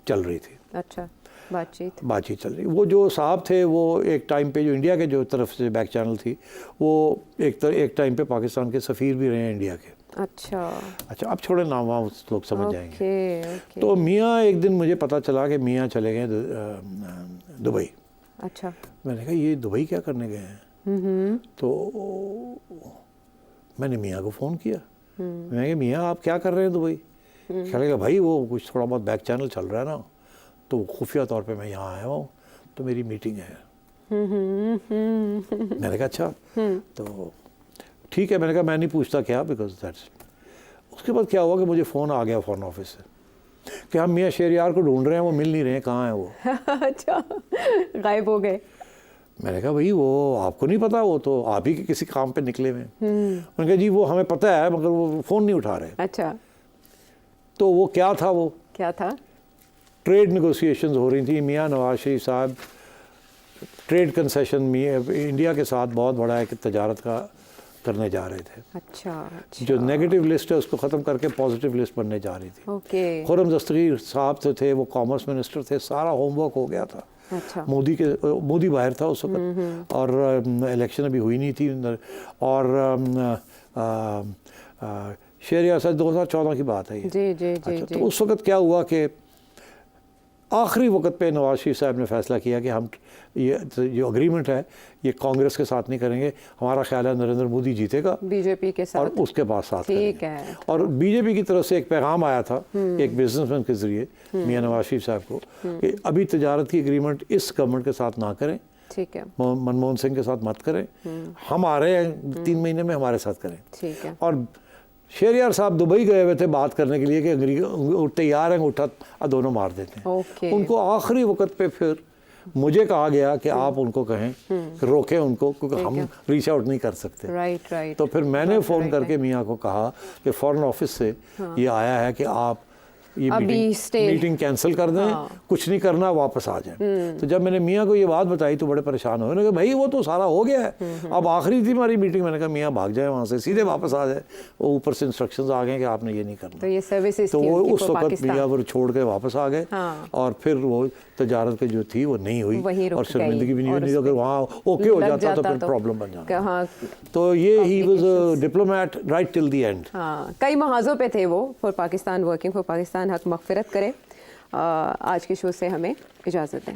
[SPEAKER 2] चल रही थी।
[SPEAKER 1] अच्छा बातचीत
[SPEAKER 2] चल रही। वो जो साहब थे वो एक टाइम पे जो इंडिया के जो तरफ से बैक चैनल थी वो एक टाइम पे पाकिस्तान के सफ़ीर भी रहे हैं इंडिया के।
[SPEAKER 1] अच्छा
[SPEAKER 2] अब छोड़े नाम वहाँ लोग समझ जाएंगे।
[SPEAKER 1] ओके।
[SPEAKER 2] तो मियाँ एक दिन मुझे पता चला कि मियाँ चले गए दुबई।
[SPEAKER 1] अच्छा।
[SPEAKER 2] मैंने कहा ये दुबई क्या करने गए हैं। तो मैंने मियाँ को फ़ोन किया। मैंने कहा मियाँ आप क्या कर रहे हैं दुबई। कहेगा भाई वो कुछ थोड़ा बहुत बैक चैनल चल रहा है ना, तो खुफिया तौर पे मैं यहाँ आया हूँ, तो मेरी मीटिंग है। मैंने कहा अच्छा। तो ठीक है, मैंने कहा मैं नहीं पूछता क्या, बिकॉज दैट्स। उसके बाद क्या हुआ कि मुझे फ़ोन आ गया फॉरेन ऑफिस से कि हम मियाँ शेरियार को ढूंढ रहे हैं, वो मिल नहीं रहे हैं, कहाँ हैं वो।
[SPEAKER 1] अच्छा, गायब हो गए।
[SPEAKER 2] मैंने कहा भाई वो आपको नहीं पता, वो तो आप ही के किसी काम पे निकले हुए हैं। उन्होंने कहा जी वो हमें पता है मगर वो फ़ोन नहीं उठा रहे।
[SPEAKER 1] अच्छा,
[SPEAKER 2] तो वो क्या था, वो
[SPEAKER 1] क्या था?
[SPEAKER 2] ट्रेड नेगोशिएशंस हो रही थी। मियाँ नवाज शरीफ साहब ट्रेड कंसेशन इंडिया के साथ बहुत बड़ा एक तजारत का करने जा रहे थे।
[SPEAKER 1] अच्छा।
[SPEAKER 2] जो नेगेटिव लिस्ट है उसको ख़त्म करके पॉजिटिव लिस्ट बनने जा रही थी।
[SPEAKER 1] ओके।
[SPEAKER 2] खुर्रम दस्तगीर साहब तो थे, वो कॉमर्स मिनिस्टर थे, सारा होमवर्क हो गया था।
[SPEAKER 1] अच्छा।
[SPEAKER 2] मोदी बाहर था उस वक्त और इलेक्शन अभी हुई नहीं थी। और शेरियार साहब 2014 की बात है ये।
[SPEAKER 1] जी।
[SPEAKER 2] तो उस वक्त क्या हुआ कि आखिरी वक्त पे नवाज शरीफ साहब ने फैसला किया कि हम ये जो अग्रीमेंट है ये कांग्रेस के साथ नहीं करेंगे, हमारा ख्याल है नरेंद्र मोदी जीतेगा
[SPEAKER 1] बीजेपी के साथ
[SPEAKER 2] और उसके बाद साथ
[SPEAKER 1] ठीक है।
[SPEAKER 2] और बीजेपी की तरफ से एक पैगाम आया था एक बिजनेसमैन के ज़रिए मियाँ नवाज शरीफ साहब को कि अभी तजारत की एग्रीमेंट इस गवर्नमेंट के साथ ना करें,
[SPEAKER 1] ठीक है,
[SPEAKER 2] मनमोहन सिंह के साथ मत करें, हम आ रहे हैं 3 महीने में, हमारे साथ करें।
[SPEAKER 1] ठीक है।
[SPEAKER 2] और शेरियार साहब दुबई गए हुए थे बात करने के लिए कि तैयार हैं, उठा दोनों मार देते हैं।
[SPEAKER 1] ओके।
[SPEAKER 2] उनको आखिरी वक्त पे फिर मुझे कहा गया कि आप उनको कहें कि रोकें उनको, क्योंकि हम रीच आउट नहीं कर सकते।
[SPEAKER 1] राइट।
[SPEAKER 2] तो फिर मैंने फ़ोन करके मियाँ को कहा कि फ़ॉरेन ऑफिस से ये आया है कि आप ये मीटिंग कैंसिल कर दें, कुछ नहीं करना, वापस आ जाएं। तो जब मैंने मियाँ को ये बात बताई तो बड़े परेशान हुए। उन्होंने कहा भाई वो तो सारा हो गया है, अब आखिरी थी हमारी मीटिंग। मैंने कहा मियाँ भाग जाए वहाँ से, सीधे वापस आ जाए। वो ऊपर से इंस्ट्रक्शंस आ गए कि आपने ये नहीं करना।
[SPEAKER 1] तो ये सर्विसेज
[SPEAKER 2] तो वो उस वक्त मियाँ वो छोड़ के वापस आ गए और फिर वो तजारत की जो थी वो नहीं हुई और शर्मिंदगी भी नहीं हुई। अगर वहाँ ओके हो जाता तो फिर प्रॉब्लम बन जाता। तो ये he was a diplomat right till the end.
[SPEAKER 1] हाँ, कई महाजों पे थे वो for Pakistan, working for Pakistan. हक मगफिरत करें। आज के शो से हमें इजाज़त दें।